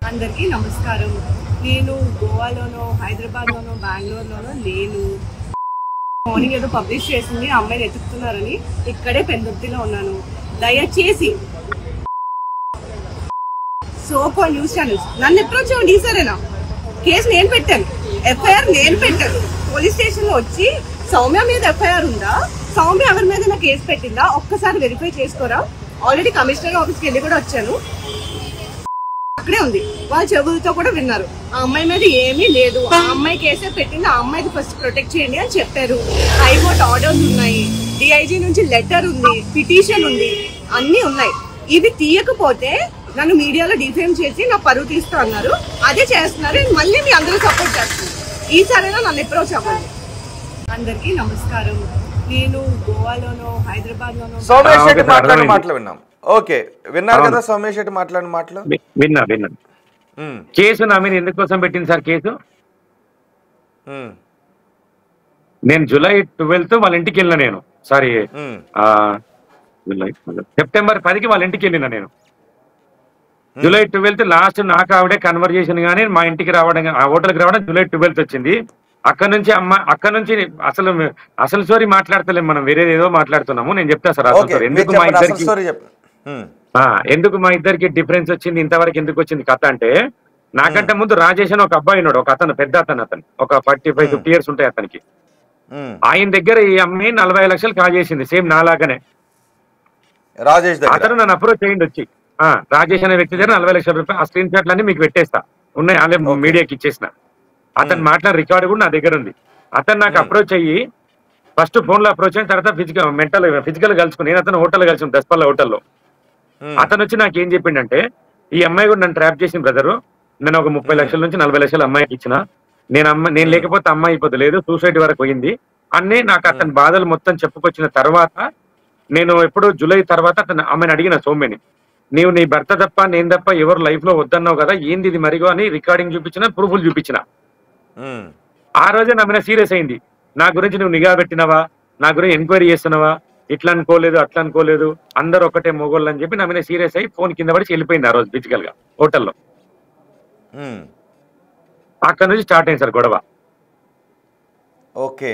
అందరికీ నమస్కారం. నేను గోవాలోనో, హైదరాబాద్లోనో, బెంగళూరులోనో లేను. మార్నింగ్ ఏదో పబ్లిష్ చేసింది, అమ్మాయిని ఎతుకుతున్నారని ఇక్కడే పెందుర్తిలో ఉన్నాను. దయచేసి సోకో న్యూస్ ఛానల్స్ నన్ను అప్రోచ్ అవ్వండి. సరేనా? కేసు నేను పెట్టాను, ఎఫ్ఐఆర్ నేను పెట్టాను. పోలీస్ స్టేషన్ లో వచ్చి సౌమ్య మీద ఎఫ్ఐఆర్ ఉందా, సౌమ్య ఎవరి మీద నా కేసు పెట్టిందా ఒక్కసారి వెరిఫై చేసుకోరా. ఆల్రెడీ కమిషనర్ ఆఫీస్కి వెళ్ళి కూడా వచ్చాను, అక్కడే ఉంది. వాళ్ళ చెవులతో కూడా విన్నారు. ఆ అమ్మాయి మీద ఏమీ లేదు, ఆ అమ్మాయి కేసే పెట్టింది, ఆ అమ్మాయికి ఫస్ట్ ప్రొటెక్ట్ చేయండి అని చెప్పారు. హైకోర్టు ఆర్డర్స్ ఉన్నాయి, డిఐజీ నుంచి లెటర్ ఉంది, పిటిషన్ ఉంది, అన్నీ ఉన్నాయి. ఇవి తీయకపోతే నన్ను మీడియాలో డిఫేమ్ చేసి నా పరువు తీస్తా అన్నారు. అదే చేస్తున్నారు. మళ్ళీ మీ అందరూ సపోర్ట్ చేస్తున్నారు. ఈసారైనా నన్ను అప్రోచ్ అవ్వండి. అందరికీ నమస్కారం. నేను గోవాలోనో, హైదరాబాద్లోనో సౌమ్య శెట్టి మాట్లాడిన మాటలు విన్నాం. ఓకే, విన్నారు కదా సౌమ్య శెట్టి మాట్లాడిన మాటలు? విన్నా. కేసు నా మీద ఎందుకోసం పెట్టింది సార్ కేసు? నేను July 12th వాళ్ళ ఇంటికి వెళ్ళిన. నేను సారీ సెప్టెంబర్ 10కి వాళ్ళ ఇంటికి వెళ్ళిన. నేను July 12th లాస్ట్ నాకు ఆవిడే కన్వర్జేషన్ గానీ మా ఇంటికి రావడం, ఆ హోటల్కి రావడం July 12th వచ్చింది. అక్కడ నుంచి అసలు స్టోరీ మాట్లాడతలేము మనం, వేరేది ఏదో మాట్లాడుతున్నాము. నేను చెప్తా సార్ అసలు స్టోరీ. ఎందుకు మా ఇద్దరికి డిఫరెన్స్ వచ్చింది, ఇంతవరకు ఎందుకు వచ్చింది కథ అంటే, నాకంటే ముందు రాజేష్ అని ఒక అబ్బాయి ఉన్నాడు, ఒక అతను పెద్ద అతను ఒక 45-50 ఇయర్స్ ఉంటాయి అతనికి. ఆయన దగ్గర ఈ అమ్మాయి 45 లక్షలు కాజేసింది, సేమ్ నాలాగానే. రాజేష్ దగ్గర అతను నన్ను అప్రోచ్ చేయండి వచ్చి, రాజేష్ అనే వ్యక్తి దగ్గర 40 లక్షల రూపాయలు. ఆ స్క్రీన్ షాట్లన్నీ మీకు పెట్టేస్తా, ఉన్నాయి, ఆల్రెడీ మీడియాకి ఇచ్చేసిన. అతను మాట్లాడిన రికార్డు కూడా నా దగ్గర ఉంది. అతను నాకు అప్రోచ్ అయ్యి ఫస్ట్ ఫోన్ లో అప్రోచ్ అయిన తర్వాత ఫిజికల్ కలుసుకుని, నేను అతను హోటల్ కలిసి దస్పల్ల హోటల్లో. అతను వచ్చి నాకు ఏం చెప్పిండంటే, ఈ అమ్మాయి కూడా నన్ను ట్రాప్ చేసిన బ్రదరు, నేను ఒక 30 లక్షల నుంచి 40 లక్షలు అమ్మాయికి ఇచ్చిన, నేను లేకపోతే అమ్మాయి అయిపోతే లేదు, సూసైడ్ వరకు పోయింది అన్నీ నాకు అతని బాధలు మొత్తం చెప్పుకొచ్చిన తర్వాత, నేను ఎప్పుడు జూలై తర్వాత అమ్మాయిని అడిగిన, సౌమ్యని, నీవు నీ భర్త తప్ప నేను తప్ప ఎవరు లైఫ్ లో వద్దన్నావు కదా, ఏంది ఇది మరిగో అని రికార్డింగ్ చూపించిన, ప్రూఫ్లు చూపించిన. ఆ రోజే నా మీద సీరియస్ అయింది, నా గురించి నువ్వు నిఘా పెట్టినవా, నా గురించి ఎంక్వైరీ చేస్తున్నావా, ఇట్లా అనుకోలేదు అట్లా అనుకోలేదు, అందరు ఒకటే మొగోళ్ళు అని చెప్పి నా మీద సీరియస్ అయ్యి ఫోన్ కింద పడి వెళ్ళిపోయింది ఆ రోజు ఫిజికల్ గా హోటల్లో. అక్కడ నుంచి స్టార్ట్ అయింది సార్ గొడవ. ఓకే,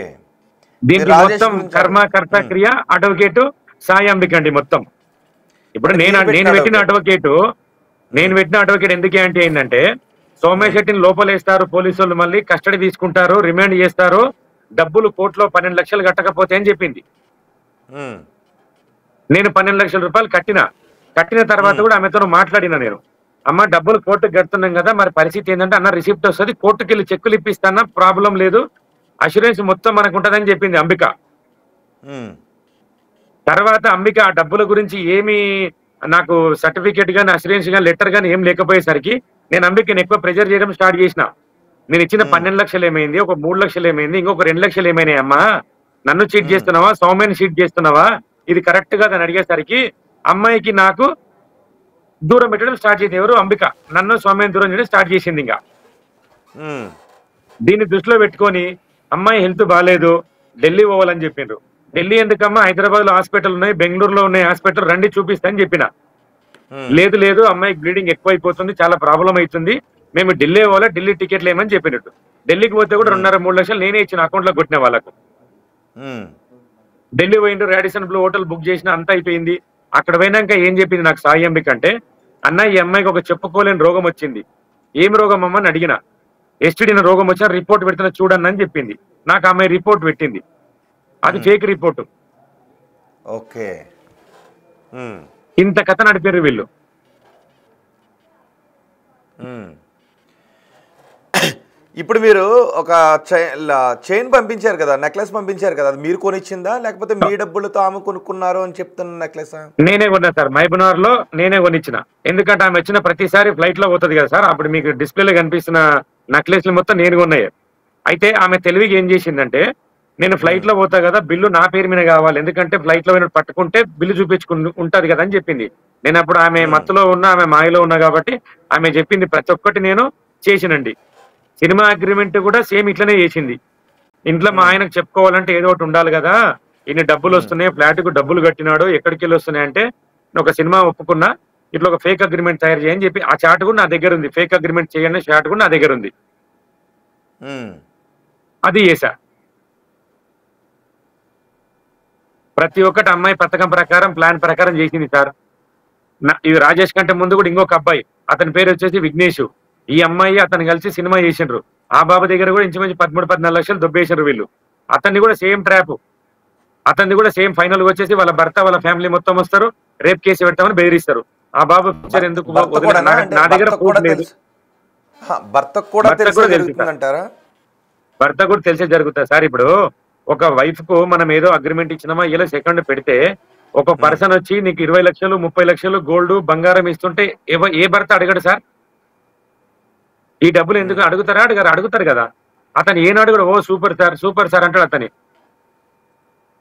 దీనికి మొత్తం కర్మ కర్త క్రియ అడ్వకేట్ సాయి అంబిక అండి మొత్తం. ఇప్పుడు నేను పెట్టిన అడ్వకేట్ ఎందుకే అంటే ఏంటంటే, సోమేష్ శెట్టిని లోపలేస్తారు పోలీసు వాళ్ళు, మళ్ళీ కస్టడీ తీసుకుంటారు, రిమాండ్ చేస్తారు, డబ్బులు కోర్టులో 12 లక్షలు కట్టకపోతే అని చెప్పింది. నేను 12 లక్షల రూపాయలు కట్టిన తర్వాత కూడా ఆమెతో మాట్లాడినా నేను, అమ్మ డబ్బులు కోర్టుకు కడుతున్నాం కదా, మరి పరిస్థితి ఏంటంటే, అన్న రిసిప్ట్ వస్తుంది, కోర్టుకి వెళ్ళి చెక్కులు ఇప్పిస్తానా, ప్రాబ్లం లేదు, అష్యూరెన్స్ మొత్తం మనకు ఉంటుందని చెప్పింది అంబిక. తర్వాత అంబిక ఆ డబ్బుల గురించి ఏమి నాకు సర్టిఫికేట్ గానీ అష్యూరెన్స్ గానీ లెటర్ గానీ ఏం లేకపోయేసరికి నేను అంబికని ఎక్కువ ప్రెజర్ చేయడం స్టార్ట్ చేసిన. నేను ఇచ్చిన 12 లక్షలు ఏమైంది, ఒక 3 లక్షలు ఏమైంది, ఇంకొక 2 లక్షలు ఏమైనాయి అమ్మా, నన్ను చీట్ చేస్తున్నావా, సౌమ్యని చీట్ చేస్తున్నావా, ఇది కరెక్ట్ గా అని అడిగేసరికి అమ్మాయికి నాకు దూరం పెట్టడం స్టార్ట్ చేసింది. ఎవరు? అంబిక నన్ను సౌమ్యని దూరం చేయడం స్టార్ట్ చేసింది. ఇంకా దీన్ని దృష్టిలో పెట్టుకొని అమ్మాయి హెల్త్ బాగాలేదు, ఢిల్లీ పోవాలని చెప్పిండ్రు. ఢిల్లీ ఎందుకమ్మా, హైదరాబాద్ లో హాస్పిటల్ ఉన్నాయి, బెంగళూరులో ఉన్నాయి హాస్పిటల్, రండి చూపిస్తా అని చెప్పిన. లేదు అమ్మాయికి బ్లీడింగ్ ఎక్కువైపోతుంది, చాలా ప్రాబ్లం అవుతుంది, మేము ఢిల్లీ పోవాలా, ఢిల్లీ టికెట్లు ఏమని చెప్పినట్టు. ఢిల్లీకి పోతే కూడా 2.5-3 లక్షలు నేనే ఇచ్చిన అకౌంట్ లో కొట్టిన వాళ్ళకు. ఢిల్లీ పోయిండు, రాడిసన్ బ్లూ హోటల్ బుక్ చేసిన, అంతా అయిపోయింది. అక్కడ పోయినాక ఏం చెప్పింది నాకు సాయి అంబిక అంటే, అన్న ఈ అమ్మాయికి ఒక చెప్పుకోలేని రోగం వచ్చింది. ఏం రోగం అమ్మని అడిగిన. ఎస్టీడీ రోగం వచ్చినా రిపోర్ట్ పెడుతున్నా చూడన్న అని చెప్పింది. నాకు అమ్మాయి రిపోర్ట్ పెట్టింది, అది ఫేక్ రిపోర్టు. ఓకే, ఇంత కథ నడిపారు వీళ్ళు. ఇప్పుడు మీరు ఒక చైన్ పంపించారు కదా, నెక్లెస్ పంపించారు కదా, అది మీరు కొనిచ్చిందా లేకపోతే మీ డబ్బులతో ఆమె కొనుక్కున్నారు అని చెప్తున్న నెక్లెస్? నేనే కొన్నా సార్, మహబూబ్నగర్ లో నేనే కొనిచ్చిన. ఎందుకంటే ఆమె వచ్చిన ప్రతిసారి ఫ్లైట్ లో పోతుంది కదా సార్, అప్పుడు మీకు డిస్ప్లేలో కనిపిస్తున్న నెక్లెస్లు మొత్తం నేను కొన్నాయి. అయితే ఆమె తెలివిగా ఏం చేసిందంటే, నేను ఫ్లైట్ లో పోతా కదా, బిల్లు నా పేరు మీద కావాలి, ఎందుకంటే ఫ్లైట్ లో పట్టుకుంటే బిల్లు ఉంటది కదా అని చెప్పింది. నేను అప్పుడు ఆమె మత్తులో ఉన్నా, ఆమె మాయలో ఉన్నా కాబట్టి ఆమె చెప్పింది ప్రతి ఒక్కటి నేను చేసినండి. సినిమా అగ్రిమెంట్ కూడా సేమ్ ఇట్లనే చేసింది. ఇంట్లో మా ఆయనకు చెప్పుకోవాలంటే ఏదో ఒకటి ఉండాలి కదా, ఇన్ని డబ్బులు వస్తున్నాయి, ఫ్లాట్ కు డబ్బులు కట్టినాడు, ఎక్కడికి వెళ్ళి వస్తున్నాయి అంటే, నేను ఒక సినిమా ఒప్పుకున్నా, ఇట్లా ఒక ఫేక్ అగ్రిమెంట్ తయారు చేయని చెప్పి ఆ చాట్ కూడా నా దగ్గర ఉంది. ఫేక్ అగ్రిమెంట్ చేయండి చాట్ కూడా నా దగ్గర ఉంది, అది చేశా. ప్రతి ఒక్కటి అమ్మాయి పథకం ప్రకారం, ప్లాన్ ప్రకారం చేసింది సార్. ఇది రాజేష్ కంటే ముందు కూడా ఇంకొక అబ్బాయి, అతని పేరు వచ్చేసి విఘ్నేష్. ఈ అమ్మాయి అతను కలిసి సినిమా చేసిండ్రు. ఆ బాబు దగ్గర కూడా ఇంచుమించు 13-14 లక్షలు దొబ్బేసిండ్రు వీళ్ళు. అతన్ని కూడా సేమ్ ట్రాప్, అతన్ని కూడా సేమ్ ఫైనల్ వచ్చేసి వాళ్ళ భర్త వాళ్ళ ఫ్యామిలీ మొత్తం వస్తారు, రేప్ కేసు పెడతామని బెదిరిస్తారు. ఆ బాబు పిక్చర్ ఎందుకు నా దగ్గర లేదు. భర్త కూడా తెలిసే జరుగుతుంది సార్. ఇప్పుడు ఒక వైఫ్ కు మనం ఏదో అగ్రిమెంట్ ఇచ్చినామా, ఇలా సెకండ్ పెడితే ఒక పర్సన్ వచ్చి నీకు 20 లక్షలు 30 లక్షలు గోల్డ్ బంగారం ఇస్తుంటే ఏ భర్త అడగడు సార్? ఈ డబ్బులు ఎందుకు అడుగుతారా? అడుగుతారు కదా. అతను ఏనాడు కూడా ఓ సూపర్ సార్ అంటాడు. అతని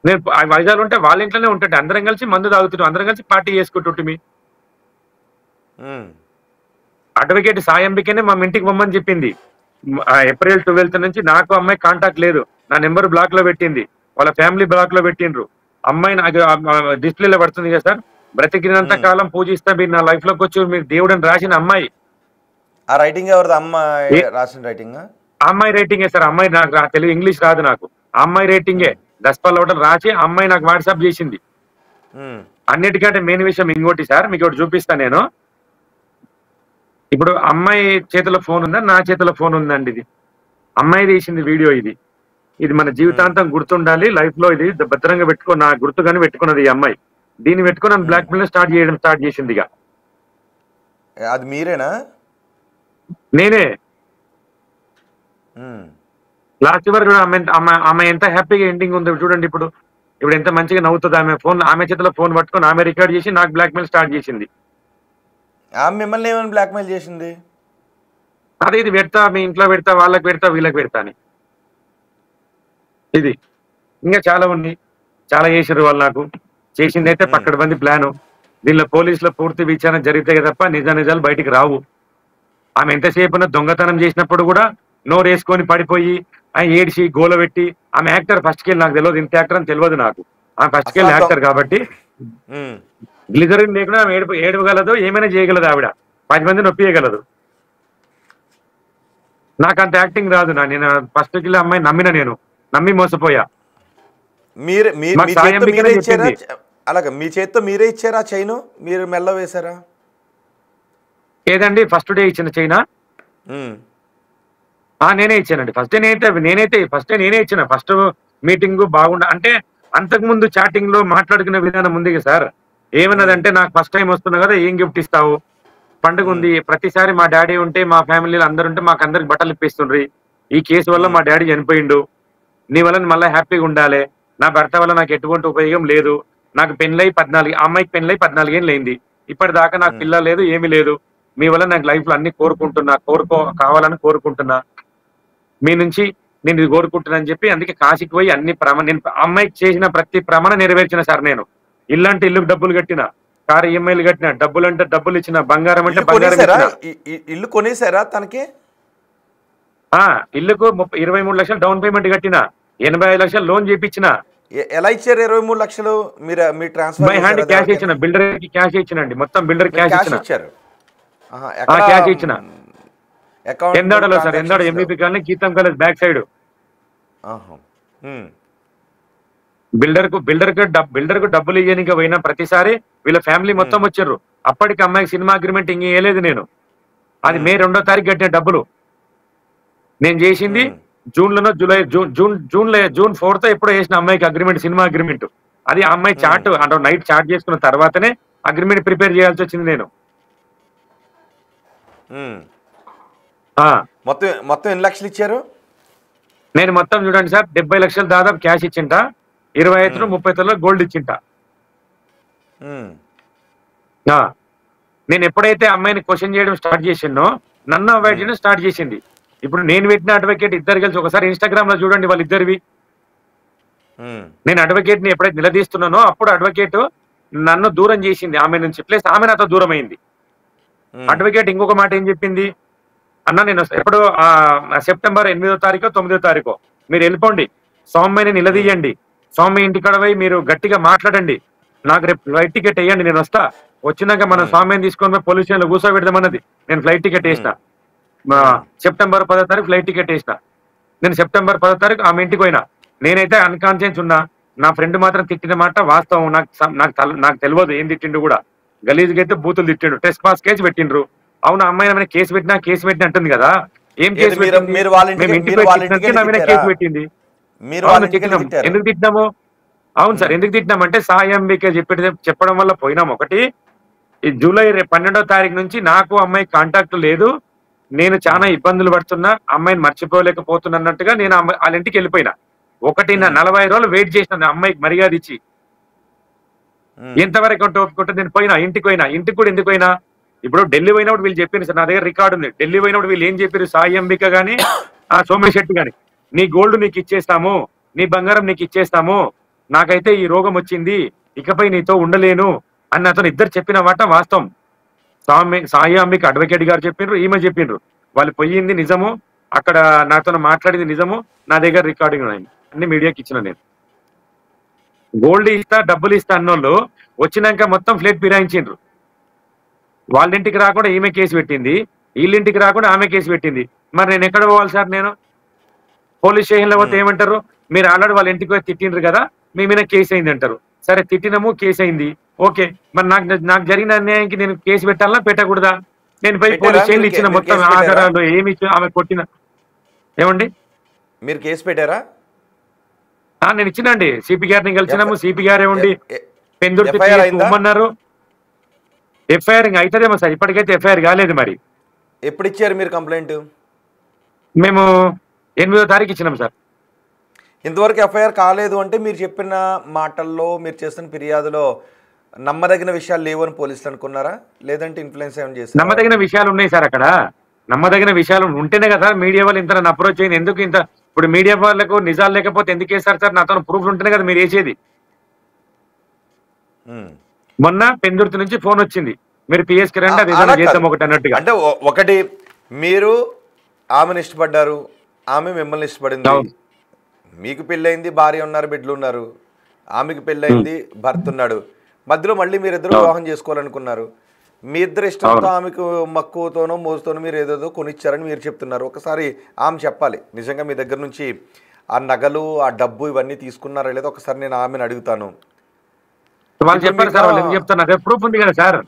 నేను వైజాగ్ ఉంటే వాళ్ళ ఇంట్లోనే ఉంటాడు, అందరం కలిసి మందు తాగుతుంటాం, అందరం కలిసి పార్టీ చేసుకుంటుంటే. అడ్వకేట్ సాయి అంబికనే మా ఇంటికి పొమ్మని చెప్పింది. ఏప్రిల్ 12 నుంచి నాకు అమ్మాయి కాంటాక్ట్ లేదు, నా నెంబర్ బ్లాక్ లో పెట్టింది, వాళ్ళ ఫ్యామిలీ బ్లాక్ లో పెట్టిండ్రు. అమ్మాయి నాకు డిస్ప్లేలో పడుతుంది కదా సార్, బ్రతికినంత కాలం పూజిస్తా, మీరు నా లైఫ్ లోకి వచ్చి మీరు దేవుడని రాసిన అమ్మాయి. ఆ రైటింగ్ ఎవరిది? అమ్మాయి రాసిన రైటింగ్? అమ్మాయి రైటింగే సార్. అమ్మాయి నాకు తెలుగు ఇంగ్లీష్ రాదు నాకు, అమ్మాయి రైటింగే దస్పాల్ హోటల్ రాసి అమ్మాయి నాకు వాట్సాప్ చేసింది. అన్నిటికంటే మెయిన్ విషయం ఇంకోటి సార్, మీకు ఒకటి చూపిస్తా నేను. ఇప్పుడు అమ్మాయి చేతిలో ఫోన్ ఉందా, నా చేతిలో ఫోన్ ఉందండి? ఇది అమ్మాయి తీసింది వీడియో. ఇది మన జీవితాంతం గుర్తుండాలి, లైఫ్ లో ఇది భద్రంగా పెట్టుకో, నా గుర్తుగానే పెట్టుకున్నది ఈ అమ్మాయి. దీన్ని పెట్టుకుని నన్ను బ్లాక్ మెయిల్ స్టార్ట్ చేసింది. ఇక అది మీరేనా? నేనే. లాస్ట్ వరకు ఆమె ఎంత హ్యాపీగా ఎండింగ్ ఉందో చూడండి. ఇప్పుడు ఎంత మంచిగా నవ్వుతుంది ఆమె. ఆమె చేతిలో ఫోన్ పట్టుకొని ఆమె రికార్డ్ చేసి నాకు బ్లాక్ మెయిల్ స్టార్ట్ చేసింది. ఆమె మిమ్మల్ని ఏమైనా బ్లాక్మెయిల్ చేసింది? అదే ఇది పెడతా, మీ ఇంట్లో పెడతా, వాళ్ళకి పెడతా, వీళ్ళకి పెడతా అని. ఇది ఇంకా చాలా ఉన్నాయి, చాలా చేసారు వాళ్ళు. నాకు చేసింది అయితే పక్కడబంది ప్లాను. దీనిలో పోలీసులో పూర్తి విచారణ జరిగితే తప్ప నిజాలు బయటికి రావు. ఆమె ఎంతసేపు దొంగతనం చేసినప్పుడు కూడా నోరేసుకొని పడిపోయి ఏడిసి గోల పెట్టి, ఆమె యాక్టర్ ఫస్ట్ కెళ్ళి నాకు తెలియదు, ఇంత యాక్టర్ అని తెలియదు నాకు. ఆమె ఫస్ట్ కెళ్ళి యాక్టర్ కాబట్టి గ్లిజరిన్ లేకుండా ఆమె ఏడవగలదు, ఏమైనా చేయగలదు. ఆవిడ 10 మందిని నొప్పియగలదు. నాకు అంత యాక్టింగ్ రాదు. నేను ఫస్ట్ కెళ్ళి అమ్మాయి నమ్మి మోసపోయా. అలాగే మీ చేతితో మీరే ఇచ్చారా చైను? మీరు మెల్ల వేశారా? ఏదండి ఫస్ట్ డే ఇచ్చిన చైనా? నేనే ఇచ్చానండి. ఫస్ట్ నేనే ఇచ్చిన. ఫస్ట్ మీటింగ్ బాగుండ అంటే అంతకు ముందు చాటింగ్ లో మాట్లాడుకునే విధానం ఉంది కదా సార్. ఏమన్నదంటే, నాకు ఫస్ట్ టైం వస్తున్నా కదా, ఏం గిఫ్ట్ ఇస్తావు? పండుగ ఉంది, ప్రతిసారి మా డాడీ ఉంటే, మా ఫ్యామిలీలో అందరు ఉంటే మాకు అందరికి బట్టలు ఇప్పిస్తుండ్రి. ఈ కేసు వల్ల మా డాడీ చనిపోయిండు, నీ వల్ల మళ్ళీ హ్యాపీగా ఉండాలి. నా భర్త వల్ల నాకు ఎటువంటి ఉపయోగం లేదు. నాకు పెళ్ళై 14, అమ్మాయికి పెళ్ళై 14 ఏళ్ళు అయింది. ఇప్పటిదాకా నాకు పిల్ల లేదు, ఏమీ లేదు. మీ వల్ల నాకు లైఫ్ లో అన్ని కావాలని కోరుకుంటున్నా. మీ నుంచి నేను ఇది కోరుకుంటున్నా అని చెప్పి, అందుకే కాశీకి పోయి అన్ని నేను అమ్మాయికి చేసిన ప్రతి ప్రమాణం నెరవేర్చిన సార్. నేను ఇల్లు అంటే ఇల్లుకు డబ్బులు కట్టిన, కారు ఈఎంఐలు కట్టిన, డబ్బులు అంటే డబ్బులు ఇచ్చిన, బంగారం అంటే బంగారం ఇచ్చిన. ఇల్లు కొనేసారా తనకి? ఇల్లుకు 23 లక్షలు డౌన్ పేమెంట్ కట్టిన, 85 లక్షలు లోన్ చేయించిన. ఎలా ఇచ్చారు 23 లక్షలు? మీ ట్రాన్స్ఫర్ బై హ్యాండ్ క్యాష్ ఇచ్చిన, బిల్డర్ కి క్యాష్ ఇచ్చినండి. మొత్తం బిల్డర్ క్యాష్ ఇచ్చారు. క్యాష్ ఇచ్చిన. ఎందాడలో సార్, ఎందాడ ఎంబీపీ కాలనీ, గీతం కాలేజ్ బ్యాక్ సైడ్. బిల్డర్ కు డబ్బులు ఇయ్యడానికి పోయినా ప్రతిసారి వీళ్ళ ఫ్యామిలీ మొత్తం వచ్చారు. అప్పటికి అమ్మాయికి సినిమా అగ్రిమెంట్ ఇంక వేయలేదు నేను. అది మే 2వ తారీఖు కట్టిన డబ్బులు. నేను చేసింది జూన్ 4th ఎప్పుడో వేసిన అమ్మాయికి అగ్రిమెంట్, సినిమా అగ్రిమెంట్. అది అమ్మాయి చాట్ అంటే నైట్ చాట్ చేసుకున్న తర్వాతనే అగ్రిమెంట్ ప్రిపేర్ చేయాల్సి వచ్చింది నేను. మొత్తం ఎన్ని లక్షలు ఇచ్చారు? నేను మొత్తం చూడండి సార్, 70 లక్షలు దాదాపు క్యాష్ ఇచ్చింట, 25 30 గోల్డ్ ఇచ్చింట. నేను ఎప్పుడైతే అమ్మాయిని క్వశ్చన్ చేయడం స్టార్ట్ చేసిందో, నన్ను అవాయిడ్ చేయడం స్టార్ట్ చేసింది. ఇప్పుడు నేను పెట్టిన అడ్వకేట్ ఇద్దరు కలిసి, ఒకసారి ఇన్స్టాగ్రామ్ లో చూడండి వాళ్ళిద్దరివి. నేను అడ్వకేట్ ని ఎప్పుడైతే నిలదీస్తున్నానో అప్పుడు అడ్వకేట్ నన్ను దూరం చేసింది ఆమె నుంచి, ప్లస్ ఆమె నాతో దూరం అయింది. అడ్వకేట్ ఇంకొక మాట ఏం చెప్పింది, అన్న నేను ఎప్పుడు సెప్టెంబర్ 8వ తారీఖు 9వ తారీఖు మీరు వెళ్ళిపోండి, సౌమ్యని నిలదీయండి, సౌమ్య ఇంటికాడ పోయి మీరు గట్టిగా మాట్లాడండి, నాకు రేపు ఫ్లైట్ టికెట్ వేయండి, నేను వస్తా, వచ్చినాక మనం సౌమ్యని తీసుకొని పోలీస్ స్టేషన్ లో కూర్చోబెడదామన్నది. నేను ఫ్లైట్ టికెట్ వేసిన, సెప్టెంబర్ 10వ తారీఖు ఫ్లైట్ టికెట్ వేసిన. నేను సెప్టెంబర్ 10వ తారీఖు ఆమె ఇంటికి పోయినా. నేనైతే అన్కాన్షియన్స్ ఉన్నా. నా ఫ్రెండ్ మాత్రం తిట్టిన మాట వాస్తవం. నాకు తెలియదు ఏం తిట్టిండు కూడా. గలీజ్గా అయితే బూతులు తిట్టిండు. టెస్ట్ పాస్ కేసు పెట్టిండ్రు. అవును, అమ్మాయి కేసు పెట్టినా అంటుంది కదా. ఏం కేసు పెట్టింది? మేము ఇంటికి కేసు పెట్టింది. ఎందుకు తిట్టినాము? అవును సార్, ఎందుకు తిట్టినామంటే సాయి అంబిక చెప్పడం వల్ల పోయినాం. ఒకటి, ఈ జూలై 12వ తారీఖు నుంచి నాకు అమ్మాయి కాంటాక్ట్ లేదు, నేను చాలా ఇబ్బందులు పడుతున్నా, అమ్మాయిని మర్చిపోలేకపోతున్నా అన్నట్టుగా నేను వాళ్ళ ఇంటికి వెళ్ళిపోయినా. 40 రోజులు వెయిట్ చేసిన అమ్మాయికి మర్యాద ఇచ్చి. ఎంతవరకు ఒప్పుకుంటే నేను పోయినా, ఇంటికి పోయినా. ఇంటికి కూడా ఎందుకు పోయినా, ఇప్పుడు ఢిల్లీ పోయినప్పుడు వీళ్ళు చెప్పారు సార్, నా దగ్గర రికార్డు ఉంది. ఢిల్లీ పోయినప్పుడు వీళ్ళు ఏం చెప్పారు, సాయి అంబిక గాని సోమేష్ శెట్టి గాని, నీ గోల్డ్ నీకు ఇచ్చేస్తాము, నీ బంగారం నీకు ఇచ్చేస్తాము, నాకైతే ఈ రోగం వచ్చింది, ఇకపై నీతో ఉండలేను అని అతను ఇద్దరు చెప్పిన మాట వాస్తవం. సాయి అంబిక అడ్వకేట్ గారు చెప్పిండ్రు, ఈమె చెప్పిండ్రు. వాళ్ళు పోయింది నిజము, అక్కడ నాతో మాట్లాడింది నిజము, నా దగ్గర రికార్డింగ్ ఉన్నాయి, అన్ని మీడియాకి ఇచ్చిన. నేను గోల్డ్ ఇస్తా, డబ్బులు ఇస్తా అన్నోళ్ళు వచ్చినాక మొత్తం ఫ్లైట్ ఫిరాయించిండ్రు. వాళ్ళ ఇంటికి రాకుండా ఈమె కేసు పెట్టింది, వీళ్ళింటికి రాకుండా ఆమె కేసు పెట్టింది. మరి నేను ఎక్కడ పోవాలి సార్? నేను పోలీస్ స్టేషన్లో పోతే ఏమంటారు, మీరు ఆల్రెడీ వాళ్ళ ఇంటికి పోయి తిట్టిండ్రు కదా, మీ మీద కేసు అయింది అంటారు. సరే, తిట్టినాము, కేసు అయింది, ఓకే. మరి నాకు జరిగిన అన్యాయానికి నేను కేసు పెట్టాలా పెట్టకూడదా? నేను పోయి పోలీస్ స్టేషన్ ఇచ్చిన మొత్తం ఆధారాలు ఏమి ఇచ్చిన ఆమె కొట్టిన. ఏమండి మీరు కేసు పెట్టారా? నేను ఇచ్చినండి. సిపి గారిని కలిసినాము. సిపి గారే ఉండి పెందుర్తి ఉమ్మన్నారు. ఎఫ్ఐఆర్ ఇంకా అవుతుందేమో సార్, ఇప్పటికైతే ఎఫ్ఐఆర్ కాలేదు. మరి ఎప్పుడు ఇచ్చారు మీరు కంప్లైంట్? మేము 8వ తారీఖు ఇచ్చినాం సార్. ఇంతవరకు ఎఫ్ఐఆర్ కాలేదు అంటే మీరు చెప్పిన మాటల్లో, మీరు చేస్తున్న ఫిర్యాదులో నమ్మదగిన విషయాలు లేవని పోలీసులు అనుకున్నారా, లేదంటే ఇన్ఫ్లుయెన్స్ ఏమైనా చేస్తారు? నమ్మదగిన విషయాలు ఉన్నాయి సార్. అక్కడ నమ్మదగిన విషయాలు ఉంటేనే కదా మీడియా వాళ్ళు ఇంత అప్రోచ్ అయింది. ఎందుకు ఇంత ఇప్పుడు మీడియా వాళ్ళకు నిజాలు లేకపోతే ఎందుకు వేస్తారు సార్? నాతో ప్రూఫ్ ఉంటేనే కదా మీరు వేసేది. మొన్న పెందుర్తి నుంచి ఫోన్ వచ్చింది, మీరు పిఎస్కి రండి, అది ఏదైనా చేద్దాం ఒకటి అన్నట్టుగా. అంటే ఒకటి మీరు ఆమెను ఇష్టపడ్డారు, ఆమె మిమ్మల్ని ఇష్టపడింది, మీకు పెళ్ళయింది, భార్య ఉన్నారు, బిడ్డలు ఉన్నారు, ఆమెకి పెళ్ళయింది, భర్త ఉన్నాడు, మధ్యలో మళ్ళీ మీరు ఇద్దరు వివాహం చేసుకోవాలనుకున్నారు. మీ ఇద్దరు ఇష్టంతో ఆమెకు మక్కువతోనో మోజుతోనో మీరు ఏదేదో కొనిచ్చారని మీరు చెప్తున్నారు. ఒకసారి ఆమె చెప్పాలి నిజంగా మీ దగ్గర నుంచి ఆ నగలు, ఆ డబ్బు ఇవన్నీ తీసుకున్నారా లేదో ఒకసారి నేను ఆమెను అడుగుతాను. వాళ్ళు చెప్పారు సార్, వాళ్ళు ఎందుకు చెప్తారు? నా దగ్గర ప్రూఫ్ ఉంది కదా సార్.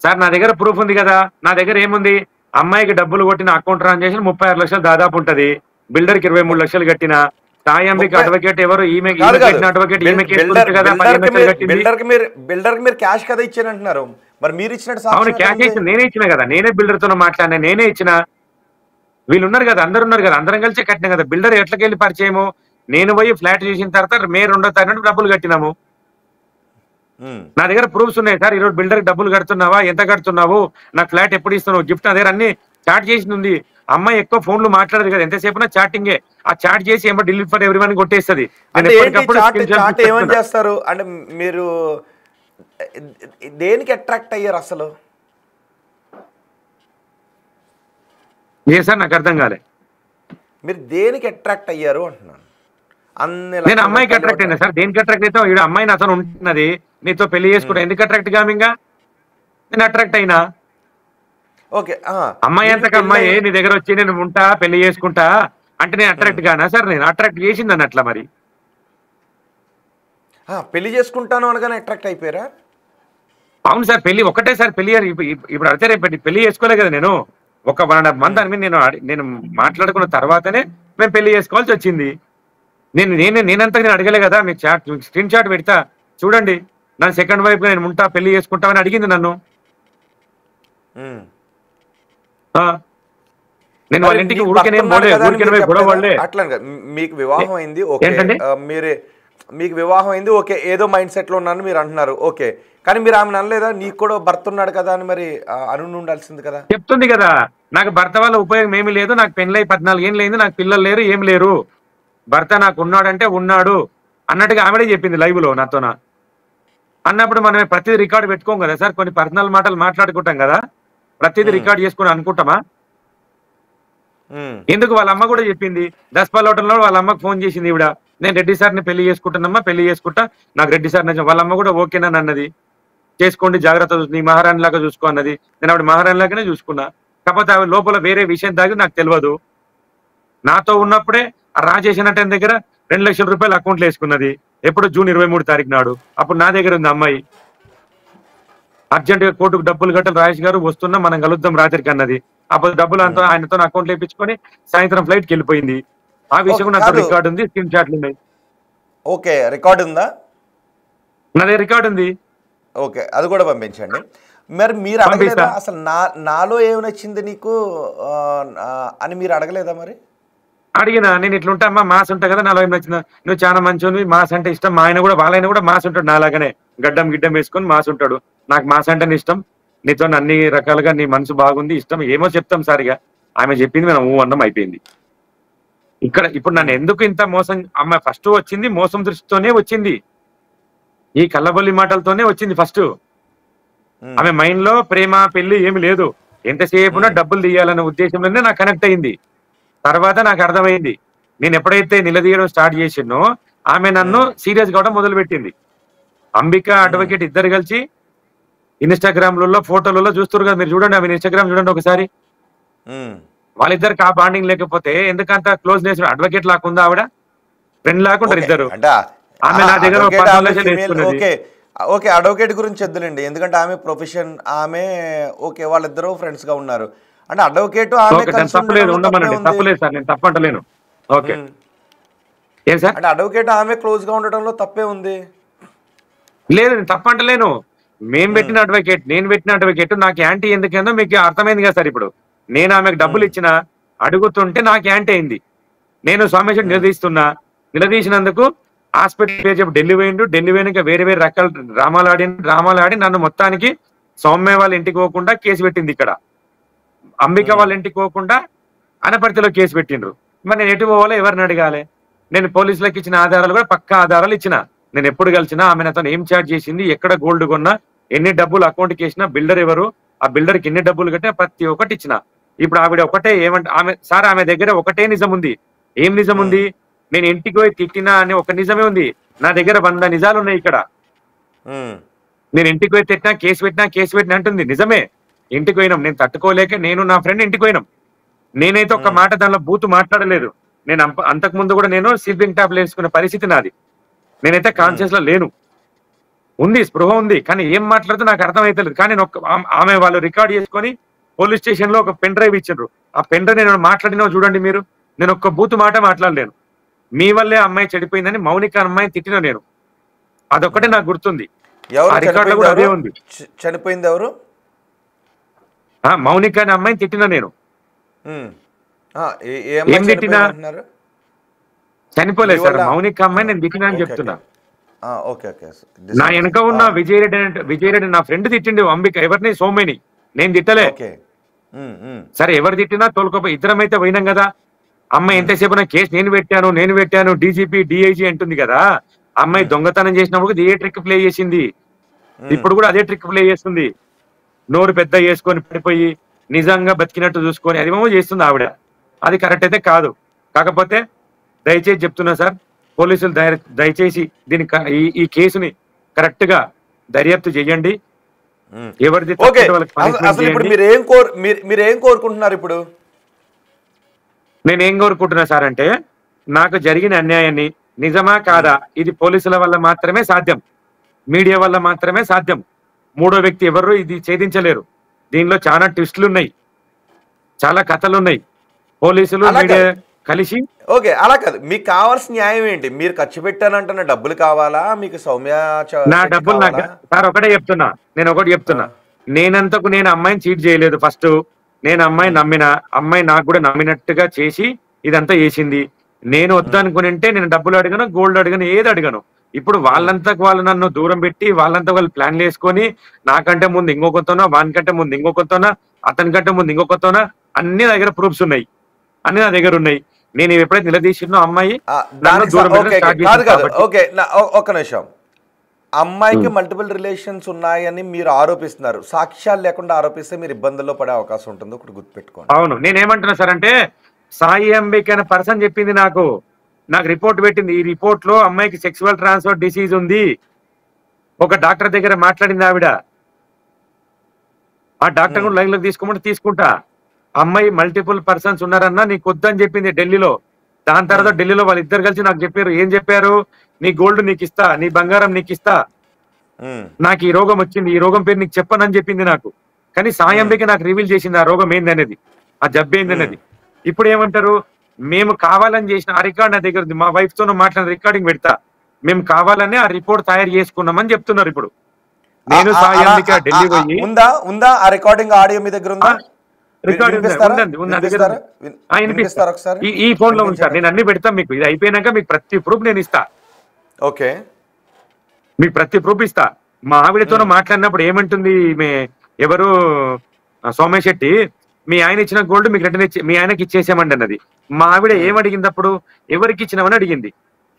సార్ నా దగ్గర ప్రూఫ్ ఉంది కదా. నా దగ్గర ఏముంది? అమ్మాయికి డబ్బులు కొట్టిన అకౌంట్ ట్రాన్సాక్షన్ 36 లక్షలు దాదాపు ఉంటది. బిల్డర్ కి 23 లక్షలు కట్టిన. సాయంబిక్ అడ్వకేట్ ఎవరు? ఈమె అడ్వకేట్ ఈమె బిల్డర్ కి మీరు క్యాష్ కదా ఇచ్చానంటున్నారు, మరి మీరు ఇచ్చినట్టు? అవును, క్యాష్ ఇచ్చిన నేనే ఇచ్చిన కదా. నేనే బిల్డర్ తో మాట్లాడినా, నేనే ఇచ్చిన. వీళ్ళు ఉన్నారు కదా, అందరు ఉన్నారు కదా, అందరం కలిసి కట్టినా కదా. బిల్డర్ ఎట్లకెళ్ళి పరిచయము? నేను పోయి ఫ్లాట్ చూసిన తర్వాత మే 2వ తారీఖు డబ్బులు కట్టినాము. నా దగ్గర ప్రూఫ్స్ ఉన్నాయి సార్. ఈరోజు బిల్డర్ డబ్బులు కడుతున్నావా, ఎంత కడుతున్నావు, నాకు ఫ్లాట్ ఎప్పుడు ఇస్తున్నావు, గిఫ్ట్ నా దగ్గర అన్ని చాట్ చేసింది ఉంది. అమ్మాయి ఎక్కువ ఫోన్లు మాట్లాడదు కదా, ఎంతసేపు చాటింగే. ఆ చాట్ చేసి ఏమో డిలీట్ ఫర్ ఎవ్రీ వన్ కొట్టేస్తుంది. ఏమని చేస్తారు అంటే మీరు దేనికి అట్రాక్ట్ అయ్యారు అసలు? ఏ సార్ నాకు అర్థం కాలే. మీరు దేనికి అట్రాక్ట్ అయ్యారు అంటున్నాను. నేను అమ్మాయికి అట్రాక్ట్ అయినా సార్. దేనికి అట్రాక్ట్ అయితే ఈడ అమ్మాయి నాతో ఉంటున్నది, నీతో పెళ్లి చేసుకుంటా, ఎందుకు అట్రాక్ట్ కామింగా? నేను అట్రాక్ట్ అయినా. ఓకే, అమ్మాయి అంతకు అమ్మాయి నీ దగ్గర వచ్చి నేను ఉంటా పెళ్లి చేసుకుంటా అంటే నేను అట్రాక్ట్ కానా సార్? నేను అట్రాక్ట్ చేసిందని అట్లా. మరి పెళ్లి చేసుకుంటాను అనగానే అట్రాక్ట్ అయిపోయారా? అవును సార్, పెళ్లి ఒకటే సార్. పెళ్లి ఇప్పుడు అడితే రేపు పెళ్లి చేసుకోలే కదా నేను. ఒక 1.5 మంత్ అని నేను మాట్లాడుకున్న తర్వాతనే మేము పెళ్లి చేసుకోవాల్సి వచ్చింది. నేనంతా నేను అడగలే కదా. మీకు స్క్రీన్ షాట్ పెడతా చూడండి. నన్ను సెకండ్ వైఫ్ నేను ఉంటా పెళ్లి చేసుకుంటామని అడిగింది నన్ను. నేను వాళ్ళ ఇంటికి అట్లా మీకు వివాహం అయింది, మీకు వివాహం అయింది, ఓకే, ఏదో మైండ్ సెట్ లో ఉన్నాను మీరు అంటున్నారు, ఓకే. కానీ మీరు ఆమె అనలేదా నీకు కూడా భర్త ఉన్నాడు కదా అని? మరి అను ఉండాల్సింది కదా. చెప్తుంది కదా, నాకు భర్త వల్ల ఉపయోగం ఏమి లేదు, నాకు పెళ్ళై 14 ఏళ్ళు అయింది, నాకు పిల్లలు లేరు, ఏం లేరు, భర్త నాకు ఉన్నాడంటే ఉన్నాడు అన్నట్టుగా ఆమెడే చెప్పింది లైవ్ లో నాతోన. అన్నప్పుడు మనం ప్రతిదీ రికార్డు పెట్టుకోం కదా సార్. కొన్ని పర్సనల్ మాటలు మాట్లాడుకుంటాం కదా, ప్రతిదీ రికార్డ్ చేసుకుని అనుకుంటామా? ఎందుకు? వాళ్ళ అమ్మ కూడా చెప్పింది. దస్పల్లోటంలో వాళ్ళ అమ్మకు ఫోన్ చేసింది ఈవిడ, నేను రెడ్డి సార్ని పెళ్లి చేసుకుంటున్నామ్మా, పెళ్లి చేసుకుంటా, నాకు రెడ్డి సార్ నచ్చ. వాళ్ళ అమ్మ కూడా ఓకేనా అన్నది. చేసుకోండి, జాగ్రత్త, నీ మహారాణి లాగా చూసుకో అన్నది. నేను ఆవిడ మహారాణి లాగానే చూసుకున్నా. కాకపోతే ఆవిడ లోపల వేరే విషయం దాగి నాకు తెలియదు. నాతో ఉన్నప్పుడే ఆ రాజేష్ అన్న దగ్గర 2 లక్షల రూపాయలు అకౌంట్లో వేసుకున్నది. ఎప్పుడు జూన్ 23 తారీఖు నాడు. అప్పుడు నా దగ్గర ఉంది అమ్మాయి. అర్జెంట్ గా కోర్టుకు డబ్బులు కట్టాలి రాజేష్ గారు, వస్తున్నా మనం కలుద్దాం రాత్రికి అన్నది. అప్పుడు డబ్బులు అంతా ఆయనతో అకౌంట్ వేయించుకొని సాయంత్రం ఫ్లైట్ కి వెళ్ళిపోయింది. ఆ విషయం నాకు రికార్డు ఉంది, స్క్రీన్ షాట్లు ఉన్నాయి. ఓకే, రికార్డు ఉందా? నా దగ్గర రికార్డు ఉంది. ఓకే, అది కూడా పంపించండి. మరి మీరు అడగలేదా అసలు నాలో ఏమి నచ్చింది నీకు అని మీరు అడగలేదా? మరి అడిగినా. నేను ఇట్లుంటా అమ్మా, మాస్ ఉంటా కదా, నాలో ఏం నచ్చిందా, నువ్వు చాలా మంచి మాస్ అంటే ఇష్టం. మా ఆయన కూడా, వాళ్ళ ఆయన కూడా మాస్ ఉంటాడు నాలాగానే, గిడ్డం వేసుకొని మాస్ ఉంటాడు. నాకు మాస్ అంటే ఇష్టం, నీతో అన్ని రకాలుగా నీ మనసు బాగుంది, ఇష్టం, ఏమో చెప్తాం సారిగా. ఆమె చెప్పింది, మనం అన్నం అయిపోయింది. ఇప్పుడు నన్ను ఎందుకు ఇంత మోసం? అమ్మాయి ఫస్ట్ వచ్చింది మోసం దృష్టితోనే వచ్చింది, ఈ కళ్ళబొల్లి మాటలతోనే వచ్చింది ఫస్ట్. ఆమె మైండ్ లో ప్రేమ పెళ్లి ఏమి లేదు, ఎంతసేపునా డబ్బులు తీయాలనే ఉద్దేశంలోనే నాకు కనెక్ట్ అయింది. తర్వాత నాకు అర్థమైంది, నేను ఎప్పుడైతే నిలదీయడం స్టార్ట్ చేసినో ఆమె నన్ను సీరియస్ కావడం మొదలు పెట్టింది. అంబిక అడ్వకేట్ ఇద్దరు కలిసి ఇన్స్టాగ్రామ్లలో ఫోటోలలో చూస్తారు కదా మీరు, చూడండి ఆమె ఇన్స్టాగ్రామ్ చూడండి ఒకసారి. వాళ్ళిద్దరికి ఆ బాండింగ్ లేకపోతే ఎందుకంత క్లోజ్నెస్? అడ్వకేట్ లాక్కుందా ఆవిడ, ఫ్రెండ్ లాక్కుంటారు ఇద్దరు. ఆమె నా దగ్గర 14 లక్షలు వేసుకున్నది. ఓకే, అడ్వకేట్ గురించి వద్దులేండి, ఎందుకంటే ఆమె ప్రొఫెషన్, ఆమె ఓకే వాళ్ళిద్దరూ ఫ్రెండ్స్గా ఉన్నారు అంటే అడ్వకేట్ ఆమె ఓకే, కలిసి తప్పలేదు, ఉండడంలో తప్పే ఉండమనండి, ఉంది. తప్పలేదు సార్, నేను తప్పంటలేను. ఓకే, ఏం సార్? అంటే అడ్వకేట్ ఆమె క్లోజ్గా ఉండటంలో తప్పే ఉంది. లేదు, నేను తప్పంటలేను. నేను పెట్టిన అడ్వకేట్ నాకు యాంటీ ఎందుకేందో మీకు అర్థమైంది కదా సార్. ఇప్పుడు నేను ఆమెకు డబ్బులు ఇచ్చిన అడుగుతుంటే నాకు యాంటీ అయింది. నేను సోమేశ్వర్ నిలదీసినందుకు హాస్పిటల్ పేరు చెప్పి ఢిల్లీ పోయినాక వేరే వేరే రకాల డ్రామాలు ఆడి నన్ను మొత్తానికి సౌమ్య వాళ్ళ ఇంటికి పోకుండా కేసు పెట్టింది. ఇక్కడ అంబిక వాళ్ళ ఇంటికి పోకుండా అనపర్తిలో కేసు పెట్టిండ్రు. మరి నేను ఎటు పోవాలో ఎవరిని అడగాలి? నేను పోలీసులకు ఇచ్చిన ఆధారాలు కూడా పక్కా ఆధారాలు ఇచ్చిన. నేను ఎప్పుడు కలిసినా ఆమె నాతో ఏం ఛార్జ్ చేసింది, ఎక్కడ గోల్డ్ కొన్నా, ఎన్ని డబ్బులు అకౌంట్కి వేసినా, బిల్డర్ ఎవరు, ఆ బిల్డర్కి ఎన్ని డబ్బులు కట్టినా ప్రతి ఒక్కటి ఇచ్చిన. ఇప్పుడు ఆవిడ ఒకటే ఏమంటే ఆమె దగ్గర ఒకటే నిజం ఉంది. ఏం నిజం ఉంది? నేను ఇంటికి పోయి తిట్టినా అని ఒక నిజమే ఉంది. నా దగ్గర 100 నిజాలు ఉన్నాయి ఇక్కడ. నేను ఇంటికి పోయి తిట్టినా, కేసు పెట్టినా అంటుంది. నిజమే, ఇంటికి పోయినాం. నేను తట్టుకోలేక నేను నా ఫ్రెండ్ ఇంటికి పోయినాం. నేనైతే ఒక మాట దానిలో బూతు మాట్లాడలేదు. నేను అంతకు ముందు కూడా నేను స్లీపింగ్ టాబ్లెట్ వేసుకునే పరిస్థితి నాది. నేనైతే కాన్షియస్ లో లేను. ఉంది, స్పృహ ఉంది, కానీ ఏం మాట్లాడితే నాకు అర్థమైతలేదు. కానీ ఆమె వాళ్ళు రికార్డ్ చేసుకొని పోలీస్ స్టేషన్ లో ఒక పెన్ డ్రైవ్ ఇచ్చిండ్రు. ఆ పెన్ డ్రైవ్ నేను మాట్లాడినా చూడండి మీరు. నేను ఒక్క బూతు మాట మాట్లాడలేను. మీ వల్లే అమ్మాయి చెడిపోయిందని మౌనిక అమ్మాయిని తిట్టిన నేను. అదొక్కటే నాకు గుర్తుంది. ఆ రికార్డ్ లో కూడా అదే ఉంది. చనిపోయింది ఎవరు? మౌనిక అనే అమ్మాయిని తిట్టిన నేను. ఏం తిట్టినా? చనిపోలేదు సార్, మౌనిక అమ్మాయి నేను తిట్టినా అని చెప్తున్నా. నా వెనక ఉన్న విజయరెడ్డి నా ఫ్రెండ్ తిట్టిండు అంబిక, ఎవరిని? సోమయ్యని. నేను తిట్టలే. సరే, ఎవరు తిట్టినా తోలుకోపోయి ఇద్దరం అయితే పోయినాం కదా. అమ్మాయి ఎంతసేపు నా కేసు నేను పెట్టాను డీజీపీ డిఐజీ అంటుంది కదా. అమ్మాయి దొంగతనం చేసినప్పుడు ఏ ట్రిక్ ప్లే చేసింది, ఇప్పుడు కూడా అదే ట్రిక్ ప్లే చేస్తుంది. నోరు పెద్ద చేసుకొని పడిపోయి నిజంగా బతికినట్టు చూసుకొని అది ఏమో చేస్తుంది ఆవిడ. అది కరెక్ట్ అయితే కాదు. కాకపోతే దయచేసి చెప్తున్నా సార్, పోలీసులు దయచేసి ఈ కేసుని కరెక్ట్ గా దర్యాప్తు చేయండి. ఎవరిది మీరేం కోరుకుంటున్నారు ఇప్పుడు? నేనేం కోరుకుంటున్నా సార్ అంటే, నాకు జరిగిన అన్యాయాన్ని నిజమా కాదా, ఇది పోలీసుల వల్ల మాత్రమే సాధ్యం, మీడియా వల్ల మాత్రమే సాధ్యం. మూడో వ్యక్తి ఎవరు ఇది ఛేదించలేరు. దీనిలో చాలా ట్విస్టులు ఉన్నాయి, చాలా కథలు ఉన్నాయి. పోలీసులు మీడియా కలిసి ఓకే, అలా కాదు. మీకు కావాల్సిన న్యాయం ఏంటి? మీరు ఖర్చు పెట్టానంటున్న డబ్బులు కావాలా మీకు? సౌమ్య నా డబ్బులు నాకు సార్ ఒకటే చెప్తున్నా, నేను ఒకటి చెప్తున్నా. నేనంతకు నేను అమ్మాయిని చీట్ చేయలేదు. ఫస్ట్ నేను అమ్మాయిని నమ్మిన, అమ్మాయి నాకు కూడా నమ్మినట్టుగా చేసి ఇదంతా చేసింది. నేను వద్దనుకునింటే నేను డబ్బులు అడిగాను, గోల్డ్ అడిగాను, ఏది అడిగాను. ఇప్పుడు వాళ్ళంతకు వాళ్ళు నన్ను దూరం పెట్టి వాళ్ళంతా వాళ్ళు ప్లాన్లు వేసుకొని నాకంటే ముందు ఇంకొకతోనా, వానికంటే ముందు ఇంకొకతోనా, అతనికంటే ముందు ఇంకొకతోనా, అన్ని దగ్గర ప్రూఫ్స్ ఉన్నాయి, అన్ని నా దగ్గర ఉన్నాయి. నేను ఎప్పుడైతే నిలదీసినో అమ్మాయి ఒక్క నిమిషం, అమ్మాయికి మల్టిపుల్ రిలేషన్స్ ఉన్నాయని మీరు ఆరోపిస్తున్నారు. సాక్ష్యాలు లేకుండా ఆరోపిస్తే మీరు ఇబ్బందుల్లో పడే అవకాశం ఉంటుంది, ఒకటి గుర్తుపెట్టుకోండి. అవును, నేనేమంటున్నా సార్ అంటే, సాయి అంబిక అనే పర్సన్ చెప్పింది నాకు రిపోర్ట్ పెట్టింది. ఈ రిపోర్ట్ లో అమ్మాయికి సెక్సువల్ ట్రాన్స్ఫర్ డిసీజ్ ఉంది. ఒక డాక్టర్ దగ్గర మాట్లాడింది ఆవిడ. ఆ డాక్టర్ కూడా లైన్ లోకి తీసుకోమంటే తీసుకుంటా. అమ్మాయి మల్టిపుల్ పర్సన్స్ ఉన్నారన్నా నీకు వద్దని చెప్పింది ఢిల్లీలో. దాని తర్వాత ఢిల్లీలో వాళ్ళిద్దరు కలిసి నాకు చెప్పారు. ఏం చెప్పారు? నీ గోల్డ్ నీకు ఇస్తా, నీ బంగారం నీకు ఇస్తా, నాకు ఈ రోగం వచ్చింది, ఈ రోగం పేరు నీకు చెప్పనని చెప్పింది నాకు. కానీ సాయి అంబిక నాకు రివీల్ చేసింది ఆ రోగం ఏందనేది, ఆ జబ్బు ఏందనేది. ఇప్పుడు ఏమంటారు? మేము కావాలని చేసిన ఆ రికార్డ్ నా దగ్గర ఉంది, మా వైఫ్ తో మాట్లాడిన రికార్డింగ్ పెడతా, మేము కావాలని ఆ రిపోర్ట్ తయారు చేసుకున్నామని చెప్తున్నారు. ఇప్పుడు నేను సాయి అంబిక ఢిల్లీ పోయి ఉందా ఆ రికార్డింగ్ ఆడియో మీ దగ్గర ఉందా? ఈ ఫోన్ లో ఉంది సార్, నేను అన్ని పెడతాను మీకు. ఇది అయిపోయినాక మీకు ప్రతి ప్రూఫ్ నేను ఇస్తా. ఓకే, మీకు ప్రతి ప్రూఫ్ ఇస్తా. మా ఆవిడతో మాట్లాడినప్పుడు ఏమంటుంది ఎవరు సోమేశ్ శెట్టి, మీ ఆయన ఇచ్చిన గోల్డ్ మీకు రిటర్న్ మీ ఆయనకి ఇచ్చేసామండి అన్నది. మా ఆవిడ ఏమడిగింది అప్పుడు? ఎవరికి ఇచ్చినామని అడిగింది.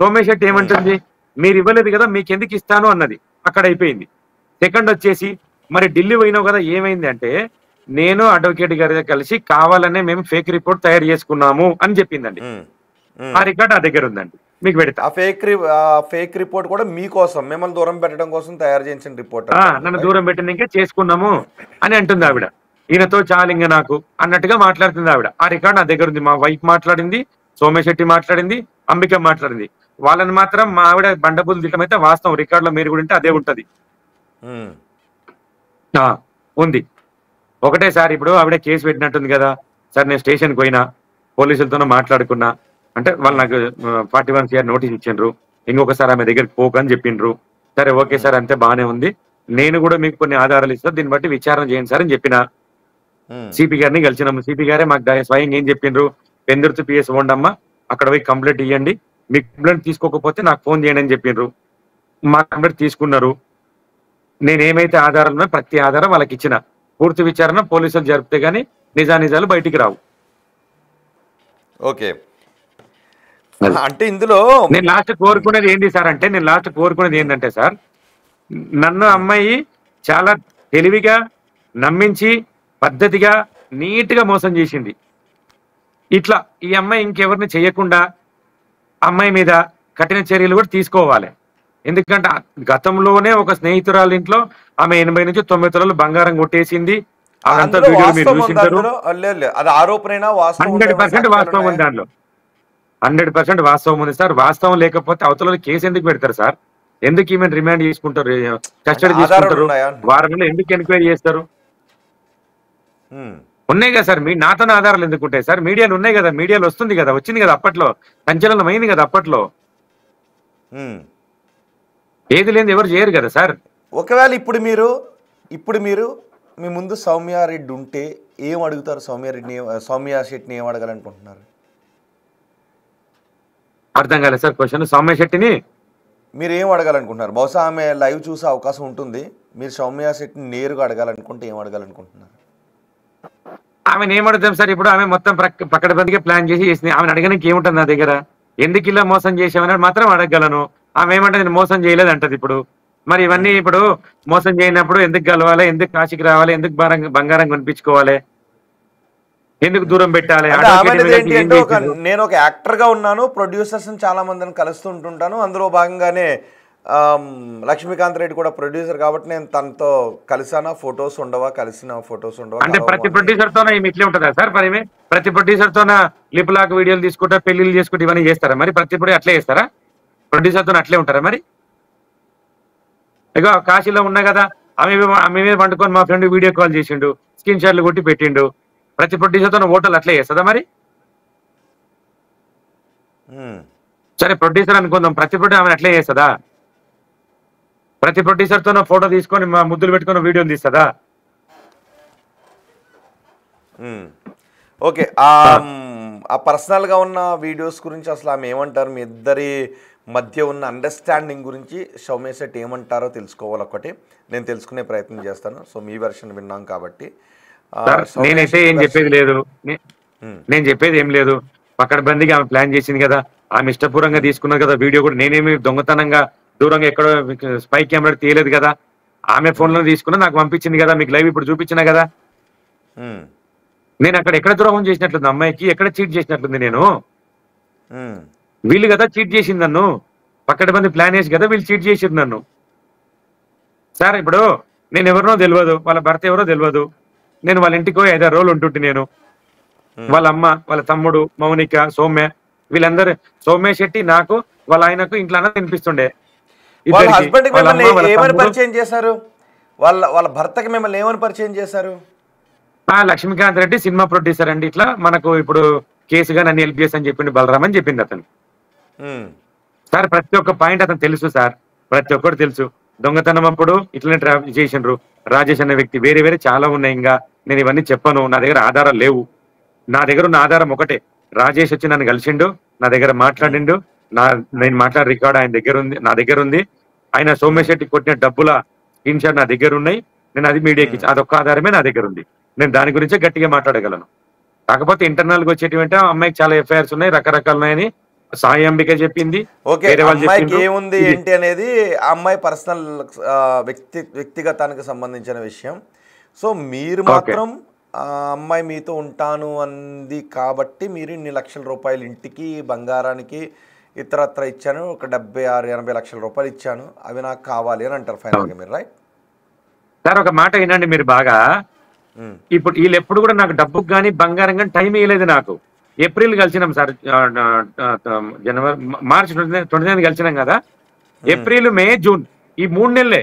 సోమేశ్ శెట్టి ఏమంటుంది? మీరు ఇవ్వలేదు కదా, మీకు ఎందుకు ఇస్తాను అన్నది. అక్కడ అయిపోయింది. సెకండ్ వచ్చేసి, మరి ఢిల్లీ పోయినావు కదా, ఏమైంది అంటే, నేను అడ్వకేట్ గారి కలిసి కావాలనే మేము ఫేక్ రిపోర్ట్ తయారు చేసుకున్నాము అని చెప్పిందండి. ఆ రికార్డ్ ఆ దగ్గర ఉందండి, మీకు పెడతా. ఫేక్ రిపోర్ట్ కూడా మీకోసం, మిమ్మల్ని దూరం పెట్టడం కోసం తయారు చేసిన రిపోర్ట్. నన్ను దూరం పెట్టడానికే చేసుకున్నాము అని అంటుంది ఆవిడ. ఈయనతో చాలింగ నాకు అన్నట్టుగా మాట్లాడుతుంది ఆవిడ. ఆ రికార్డ్ నా దగ్గర ఉంది. మా వైఫ్ మాట్లాడింది, సోమేశ్ శెట్టి మాట్లాడింది, అంబిక మాట్లాడింది. వాళ్ళని మాత్రం మా ఆవిడ బండబుద్ధి తిట్టమైతే వాస్తవం. రికార్డ్ లో మీరు కూడా ఉంటే అదే ఉంటది. ఆ, ఉంది. ఒకటే సార్, ఇప్పుడు ఆవిడ కేసు పెట్టినట్టుంది కదా సార్, నేను స్టేషన్కి పోయినా, పోలీసులతోనూ మాట్లాడుకున్నా. అంటే వాళ్ళు నాకు 41 CR నోటీస్ ఇచ్చిండ్రు, ఇంకొకసారి ఆమె దగ్గరికి పోకు అని చెప్పిండ్రు. సరే ఓకే సార్, అంతే బాగానే ఉంది, నేను కూడా మీకు కొన్ని ఆధారాలు ఇస్తాను, దీన్ని బట్టి విచారణ చేయండి సార్ అని చెప్పిన. సిపి గారిని కలిసినాము. సిపి గారే మాకు స్వయంగా ఏం చెప్పిండ్రు, పెందుర్తి PS ఉండమ్మా, అక్కడ పోయి కంప్లైంట్ ఇవ్వండి, మీకు కంప్లైంట్ తీసుకోకపోతే నాకు ఫోన్ చేయండి అని చెప్పిండ్రు. మా కంప్లైంట్ తీసుకున్నారు. నేనేమైతే ఆధారాలు ఉన్నాయో ప్రతి ఆధారం వాళ్ళకి ఇచ్చిన. పూర్తి విచారణ పోలీసులు జరిపితే గానీ నిజానిజాలు బయటికి రావు. ఓకే, అంటే ఇందులో నేను లాస్ట్ కోరుకునేది ఏంటి సార్ అంటే, ఏంటంటే సార్, నన్ను అమ్మాయి చాలా తెలివిగా నమ్మించి పద్ధతిగా నీట్ గా మోసం చేసింది. ఇట్లా ఈ అమ్మాయి ఇంకెవరిని చేయకుండా అమ్మాయి మీద కఠిన చర్యలు కూడా తీసుకోవాలి. ఎందుకంటే గతంలోనే ఒక స్నేహితురాల ఇంట్లో ఆమె 80 నుంచి 90 తులాలు బంగారం కొట్టేసింది. అదంతా వీడియో మీరు చూసింటారు. అది ఆరోపణ 100% వాస్తవం ఉంది దాంట్లో, 100% వాస్తవం ఉంది సార్. వాస్తవం లేకపోతే అవతల కేసు ఎందుకు పెడతారు సార్? ఎందుకు ఈమె రిమాండ్ చేసుకుంటారు, కస్టడీ తీసుకుంటారు, వారంలో ఎందుకు ఎంక్వైరీ చేస్తారు? ఉన్నాయి కదా సార్, నాతోనే ఆధారాలు ఎందుకు ఉంటాయి సార్? మీడియాలు ఉన్నాయి కదా, మీడియాలో వస్తుంది కదా, వచ్చింది కదా, అప్పట్లో సంచలనం అయింది కదా అప్పట్లో. ఏది లేదు ఎవరు చేయరు కదా సార్. ఒకవేళ ఇప్పుడు మీరు మీ ముందు సౌమ్యారెడ్డి ఉంటే ఏం అడుగుతారు? సౌమ్య శెట్టిని ఏం అడగాలనుకుంటున్నారు? అర్థం కాలేదు సార్ క్వశ్చన్. సౌమ్య శెట్టిని మీరు ఏం అడగాలనుకుంటున్నారు? బహుశా ఆమె లైవ్ చూసే అవకాశం ఉంటుంది. మీరు సౌమ్య శెట్టిని నేరుగా అడగాలనుకుంటే ఏం అడగాలనుకుంటున్నారు? ఆమెను ఏమడుగుతాం సార్? ఇప్పుడు ఆమె మొత్తం పక్కడబందిగా ప్లాన్ చేసింది. ఆమెను అడగడానికి ఏముంటుంది నా దగ్గర? ఎందుకు ఇలా మోసం చేసామని మాత్రం అడగగలను. ఆమె ఏమంటే నేను మోసం చేయలేదు అంటది. ఇప్పుడు మరి ఇవన్నీ ఇప్పుడు మోసం చేయనప్పుడు ఎందుకు కలవాలి, ఎందుకు కాశీకి రావాలి, ఎందుకు బంగారం కొనిపించుకోవాలి, ఎందుకు దూరం పెట్టాలి? నేను ఒక యాక్టర్ గా ఉన్నాను, ప్రొడ్యూసర్స్ చాలా మందిని కలుస్తుంటుంటాను. అందులో భాగంగానే లక్ష్మీకాంత్ రెడ్డి కూడా ప్రొడ్యూసర్ కాబట్టి నేను తనతో కలిసిన ఫొటోస్ ఉండవా? అంటే ప్రతి ప్రొడ్యూసర్ తోనే ఇట్లే ఉంటుందా సార్? మరి ప్రతి ప్రొడ్యూసర్ తోన లిపులాక్ వీడియోలు తీసుకుంటా, పెళ్లిళ్ళు చేసుకుంటే ఇవన్నీ చేస్తారా? మరి ప్రతి అట్లే చేస్తారా? ప్రొడ్యూసర్ తో అట్లే ఉంటారా? మరి ఇగో కాశీలో ఉన్నా కదా, ఆమె మీద పండుకొని మా ఫ్రెండ్ వీడియో కాల్ చేసిండు, స్క్రీన్ షాట్లు కొట్టి పెట్టిండు. ప్రతి ప్రొడ్యూసర్ తో ఓటర్లు అట్లే చేస్తుందా? మరి సరే ప్రొడ్యూసర్ అనుకుందాం, ప్రతి ప్రొడ్యూసర్ ఆమె అట్లే చేస్తుందా? ప్రతి ప్రొడ్యూసర్ తో ఫోటో తీసుకొని మా ముద్దులు పెట్టుకుని వీడియోలు తీస్తుందా? ఓకే, ఆ పర్సనల్ గా ఉన్న వీడియోస్ గురించి అసలు ఆమె ఏమంటారు? మీ ఇద్దరి మధ్య ఉన్న అండర్స్టాండింగ్ గురించి సౌమ్య శెట్టి ఏమంటారో తెలుసుకోవాలి. ఒకటి నేను తెలుసుకునే ప్రయత్నం చేస్తాను. సో మీ వెర్షన్ విన్నాం కాబట్టి నేనైతే ఏం చెప్పేది లేదు. నేను చెప్పేది ఏం లేదు. పక్కడబందిగా ఆమె ప్లాన్ చేసింది కదా, ఆమె ఇష్టపూర్వంగా తీసుకున్నది కదా వీడియో కూడా. నేనేమి దొంగతనంగా దూరంగా ఎక్కడో స్పై కెమెరా తీయలేదు కదా, ఆమె ఫోన్ లో తీసుకున్నా నాకు పంపించింది కదా, మీకు లైవ్ ఇప్పుడు చూపించిన కదా. నేను అక్కడ ఎక్కడ ద్రోహం చేసినట్లుంది అమ్మాయికి, ఎక్కడ చీట్ చేసినట్లుంది? నేను వీళ్ళు కదా చీట్ చేసింది నన్ను, పక్కడబంది ప్లాన్ వేసి కదా వీళ్ళు చీట్ చేసింది నన్ను. సార్ ఇప్పుడు నేను ఎవరినో తెలియదు, వాళ్ళ భర్త ఎవరో తెలియదు. నేను వాళ్ళ ఇంటికి 5-6 రోజులు ఉంటుంటే, నేను వాళ్ళ అమ్మ, వాళ్ళ తమ్ముడు, మౌనిక, సౌమ్య, వీళ్ళందరూ, సౌమ్య శెట్టి నాకు వాళ్ళ ఆయనకు ఇంట్లో అన్న తినిపిస్తుండే. వాళ్ళ హస్బెండ్ ఏమని పరిచయం చేశారు? వాళ్ళ భర్తకి మిమ్మల్ని ఏమని పరిచయం చేశారు? లక్ష్మీకాంత్ రెడ్డి సినిమా ప్రొడ్యూసర్ అండి, ఇట్లా మనకు ఇప్పుడు కేసుగా నన్ను హెల్ప్ చేసి అని చెప్పిండు బలరామ్ అని చెప్పింది అతను. సార్ ప్రతి ఒక్క పాయింట్ అతను తెలుసు సార్, ప్రతి ఒక్కరు తెలుసు. దొంగతనం అప్పుడు ఇట్లనే ట్రావెల్ చేసిండ్రు రాజేష్ అనే వ్యక్తి, వేరే చాలా ఉన్నాయి. ఇంకా నేను ఇవన్నీ చెప్పను, నా దగ్గర ఆధారాలు లేవు. నా దగ్గర ఉన్న ఆధారం ఒకటే, రాజేష్ వచ్చి నన్ను కలిసిండు, నా దగ్గర మాట్లాడిండు, నేను మాట్లాడే రికార్డ్ ఆయన దగ్గర ఉంది, నా దగ్గర ఉంది. ఆయన సౌమ్య శెట్టి కొట్టిన డబ్బుల స్క్రీన్ షాట్ నా దగ్గర ఉన్నాయి. నేను అది మీడియాకి ఇచ్చి, అదొక్క ఆధారమే నా దగ్గర ఉంది. నేను దాని గురించే గట్టిగా మాట్లాడగలను. కాకపోతే ఇంటర్నల్ గా వచ్చేటివంటే అమ్మాయికి చాలా ఎఫ్ఐఆర్స్ ఉన్నాయి, రకరకాలు ఉన్నాయని సాయి అంబిక చెప్పింది. అమ్మాయికి ఏముంది ఏంటి అనేది అమ్మాయి పర్సనల్ వ్యక్తిగతానికి సంబంధించిన విషయం. సో మీరు మాత్రం అమ్మాయి మీతో ఉంటాను అంది కాబట్టి మీరు ఇన్ని లక్షల రూపాయలు ఇంటికి, బంగారానికి, ఇతరత్ర ఇచ్చాను, ఒక 76-80 లక్షల రూపాయలు ఇచ్చాను, అవి నాకు కావాలి అని అంటారు ఫైనల్ గా మీరు, రైట్? సార్ ఒక మాట వినండి మీరు బాగా. ఇప్పుడు వీళ్ళు ఎప్పుడు కూడా నాకు డబ్బుకు కానీ బంగారం కానీ టైం ఇవ్వలేదు. నాకు ఏప్రిల్ కలిసినాం సార్, March 29 కలిసినాం కదా. ఏప్రిల్, మే, జూన్ ఈ 3 నెలలే.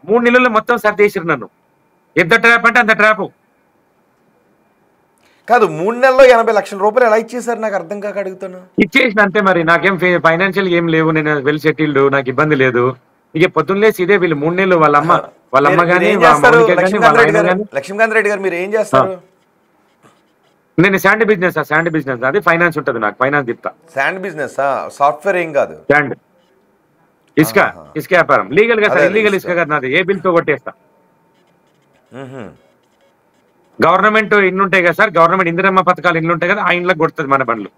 3 నెలల్లో మొత్తం సర్దేసిరు నన్ను. ఎంత ట్రాప్ అంటే అంత ట్రాప్. కాదు 3 నెలల్లో 80 లక్షల రూపాయలు ఎలా ఇచ్చేసారు నాకు అర్థం కాక అడుగుతాను. ఇచ్చేసిన అంతే మరి. నాకేం ఫైనాన్షియల్ ఏం లేవు, నేను వెల్ సెటిల్డ్, నాకు ఇబ్బంది లేదు. ఇక పొద్దున్నేసి ఇదే వీళ్ళు 3 నెలలు వాళ్ళ అమ్మ కానీ లక్ష్మీకాంత్ రెడ్డి గారు మీరు ఏం చేస్తారు? నేను శాండ్ బిజినెస్ అది ఫైనాన్స్ ఉంటుంది నాకు, ఫైనాన్స్ చెప్తా. శాండ్ బిజినెస్ సాఫ్ట్వేర్ ఏం కాదు, శాండ్ ఇసుక వ్యాపారం. లీగల్ గా సార్, ఇల్లీగల్ ఇసుక కాదు నాది. ఏ బిల్ తో కొట్టేస్తా. గవర్నమెంట్ ఇల్లు ఉంటాయి కదా సార్, గవర్నమెంట్ ఇందిరమ్మ పథకాలు ఇల్లు ఉంటాయి కదా, ఆ ఇంట్లోకి కొడుతుంది మన బండ్లు.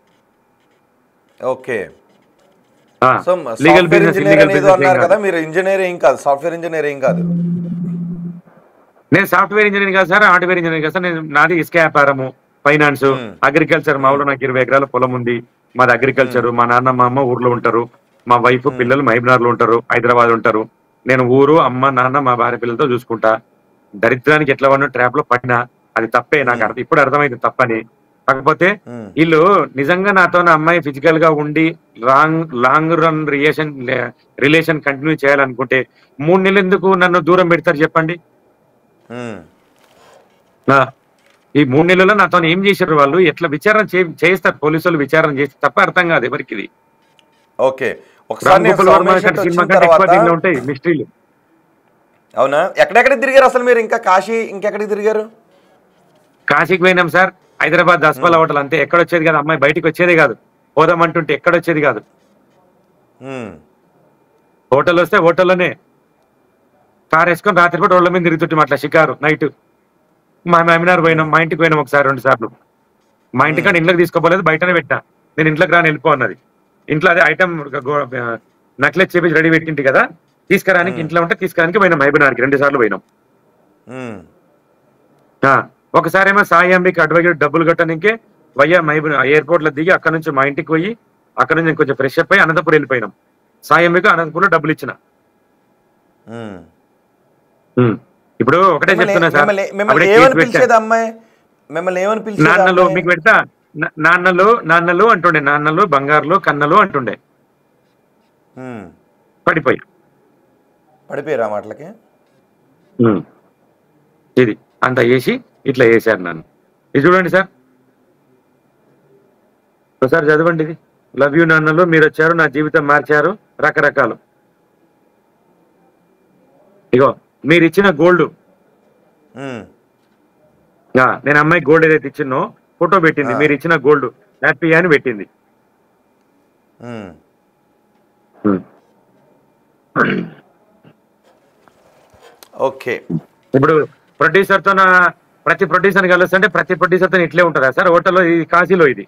ఓకే. లీగల్ బిజినెస్ అన్నారు కదా మీరు, ఇంజనీర్ ఏం కాదు, సాఫ్ట్వేర్ ఇంజనీర్ ఏం కాదు. నేను సాఫ్ట్వేర్ ఇంజనీర్ కాదు సార్, హార్డ్వేర్ ఇంజనీర్ కాదు సార్. నాది ఇసుక వ్యాపారము, ఫైనాన్స్, అగ్రికల్చర్. మా ఊళ్ళో నాకు 20 ఎకరాల పొలం ఉంది. మాది అగ్రికల్చర్. మా నాన్న మా అమ్మ ఊర్లో ఉంటారు. మా వైఫ్ పిల్లలు మహబూబ్నగర్ లో ఉంటారు, హైదరాబాద్ ఉంటారు. నేను ఊరు, అమ్మ నాన్న మా భార్య పిల్లలతో చూసుకుంటా. దరిద్రానికి ఎట్లా వాడిన ట్రాప్ లో పడినా అది తప్పే. నాకు ఇప్పుడు అర్థమైంది తప్పని. కాకపోతే వీళ్ళు నిజంగా నాతో నా అమ్మాయి ఫిజికల్ గా ఉండి లాంగ్ రన్ రిలేషన్ కంటిన్యూ చేయాలనుకుంటే 3 నెలలు ఎందుకు నన్ను దూరం పెడతారు చెప్పండి? ఈ 3 నెలల్లో నాతో ఏం చేశారు వాళ్ళు? ఎట్లా విచారణ చేస్తారు పోలీసులు? విచారణ చేస్తే తప్ప అర్థం కాదు ఎవరికి ఇది. ఓకే. ఒకసారి ఉంటాయి మిస్టరీలు. అవునా? ఎక్కడెక్కడికి తిరిగారు అసలు మీరు? ఇంకా కాశీ ఇంకెక్కడికి తిరిగారు? కాశీకి పోయినాం సార్, హైదరాబాద్ దస్పాల హోటల్. అంతే. ఎక్కడొచ్చేది కాదు, అమ్మాయి బయటికి వచ్చేదే కాదు. పోదామంటుంటే ఎక్కడొచ్చేది కాదు. హోటల్ వస్తే హోటల్లోనే కార్ వేసుకొని రాత్రిపూట రోడ్ల మీద తిరుగుతుంటే అట్లా షికారు నైట్. మా మహబూబ్నగర్ పోయినాం, మా ఇంటికి పోయినాం ఒకసారి 2 సార్లు. మా ఇంటికాడ ఇంట్లోకి తీసుకోపోలేదు, బయటనే పెట్టా. నేను ఇంట్లోకి రాని వెళ్ళిపో అన్నది. ఇంట్లో అదే ఐటమ్ నక్లెస్ చేపించి రెడీ పెట్టింటి కదా, తీసుకురానికి ఇంట్లో ఉంటే తీసుకురానికి పోయినాం. మహబూబ్నగర్కి 2 సార్లు పోయినాం. ఒకసారి ఏమో సాయి అంబికి అడ్వకేట్ డబ్బులు కట్టడానికే వయ్యా మహబూబ్నగర్ ఎయిర్పోర్ట్ లో దిగి అక్కడ నుంచి మా ఇంటికి పోయి అక్కడ నుంచి కొంచెం ఫ్రెష్ అప్ అయ్యి అనంతపురం వెళ్ళిపోయినాం. సాయి అంబికి అనంతపురంలో డబ్బులు ఇచ్చిన. ఇప్పుడు ఒకటే చెప్తున్నా సార్, నాన్నలు మీకు పెడతా, నాన్నలు అంటుండే, నాన్నలు బంగారులు కన్నలు అంటుండే. పడిపోయారు ఆ మాటలకి. ఇది అంత వేసి ఇట్లా వేసారు నన్ను. ఇది చూడండి సార్, ఒకసారి చదవండి ఇది. లవ్ యూ నాన్నలు, మీరు వచ్చారు, నా జీవితం మార్చారు, రకరకాలు. ఇగో మీరు ఇచ్చిన గోల్డ్, నేను అమ్మాయి గోల్డ్ ఏదైతే ఇచ్చినో ఫోటో పెట్టింది. మీరు ఇచ్చిన గోల్డ్ హ్యాపీ అని పెట్టింది. ఓకే. ఇప్పుడు ప్రొడ్యూసర్ తో ప్రతి ప్రొడ్యూసర్ కలుస్తుంటే ప్రతి ప్రొడ్యూసర్ తో ఇట్లే ఉంటుందా సార్? హోటల్లో ఇది కాశీలో ఇది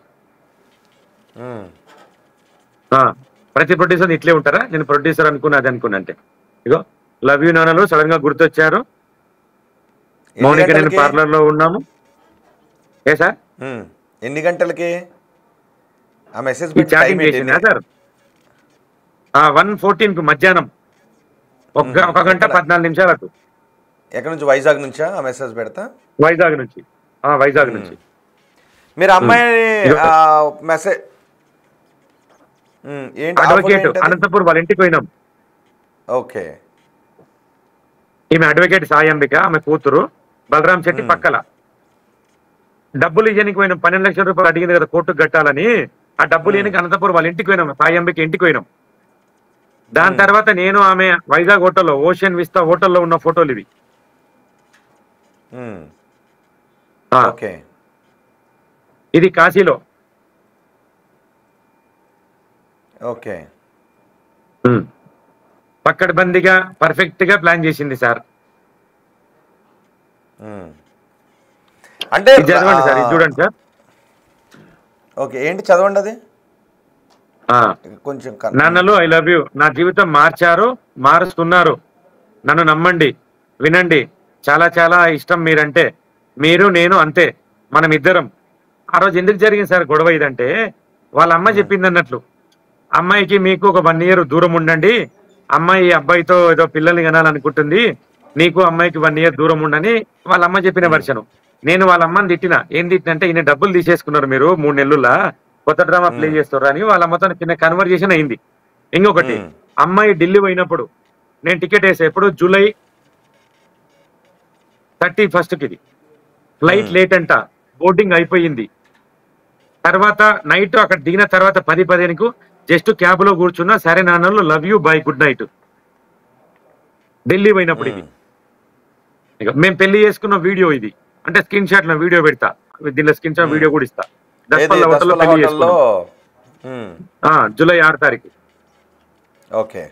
ప్రతి ప్రొడ్యూసర్ ఇట్లే ఉంటారా? నేను ప్రొడ్యూసర్ అనుకున్నది అనుకున్నా. అంటే ఇగో లవ్ యూ నాన్నలు సడన్ గా గుర్తొచ్చారు. మౌనిక నేను పార్లర్ లో ఉన్నాము. ఏ సార్ ఎన్ని గంటలకి ఆ మెసేజ్ చాటింగ్ చేసింది సార్? 1:14 మధ్యాహ్నం 1 గంట 14 నిమిషాలకు. ఎక్కడి నుంచి? వైజాగ్ నుంచా ఆ మెసేజ్ పెడతా? వైజాగ్ నుంచి. వైజాగ్ నుంచి. మీరు అమ్మాయి మెసేజ్ అడ్వకేట్ అనంతపూర్ వాళ్ళ ఇంటికి పోయినాం. ఓకే. ఈమె అడ్వకేట్ సాయి అంబిక, ఆమె కూతురు బలరాం శెట్టి పక్కల. డబ్బులు ఇయ్యనికి పోయినాం. 12 లక్షల రూపాయలు అడిగింది కదా కోర్టుకు కట్టాలని. ఆ డబ్బులు ఇయ్యనికి అనంతపూర్ వాళ్ళ ఇంటికి పోయినాం, సాయి అంబిక ఇంటికి పోయినాం. దాని తర్వాత నేను ఆమె వైజాగ్ హోటల్లో, ఓషన్ విస్తా హోటల్లో ఉన్న ఫోటోలు ఇవి. ఇది కాశీలో. ఓకే. పక్కడబందిగా పర్ఫెక్ట్ గా ప్లాన్ చేసింది సార్. అంటే చదవండి సార్, ఇది చూడండి సార్. ఓకే, ఏంటి చదవండి అది కొంచెం. నాన్నలు ఐ లవ్ యూ, నా జీవితం మార్చారు, మారుస్తున్నారు. నన్ను నమ్మండి, వినండి. చాలా చాలా ఇష్టం మీరంటే. మీరు నేను అంతే, మనం ఇద్దరం. ఆ రోజు ఎందుకు జరిగింది సార్ గొడవ ఇదంటే, వాళ్ళ అమ్మ చెప్పింది అన్నట్లు. అమ్మాయికి మీకు ఒక 1 year దూరం ఉండండి, అమ్మాయి అబ్బాయితో ఏదో పిల్లల్ని కనాలనుకుంటుంది, నీకు అమ్మాయికి 1 year దూరం ఉండని వాళ్ళ అమ్మ చెప్పిన వర్షను. నేను వాళ్ళ అమ్మని తిట్టిన. ఏం తిట్టినంటే, ఈయన డబ్బులు తీసేసుకున్నారు మీరు 3 నెలల్లో, కొత్త డ్రామా ప్లే చేస్తారు అని వాళ్ళ అమ్మతో చిన్న కన్వర్జేషన్ అయింది. ఇంకొకటి, అమ్మాయి ఢిల్లీ పోయినప్పుడు నేను టికెట్ వేసా. ఎప్పుడు? జూలై 31st ఇది ఫ్లైట్ లేట్ అంట, బోర్డింగ్ అయిపోయింది. తర్వాత నైట్ అక్కడ దిగిన తర్వాత 10-15కు జస్ట్ క్యాబ్ లో కూర్చున్నా, సరే నాన్నలు love you by good night. Delhi పోయినప్పుడు ఇది. ఇక మేము పెళ్లి చేసుకున్న వీడియో ఇది, అంటే స్క్రీన్ షాట్ లో వీడియో పెడతా, దీనిలో స్క్రీన్ షాట్ వీడియో కూడా ఇస్తా. దస్పల్ల హోటల్లో పెళ్లి చేసుకున్నాం, జూలై 6 తారీఖు. Okay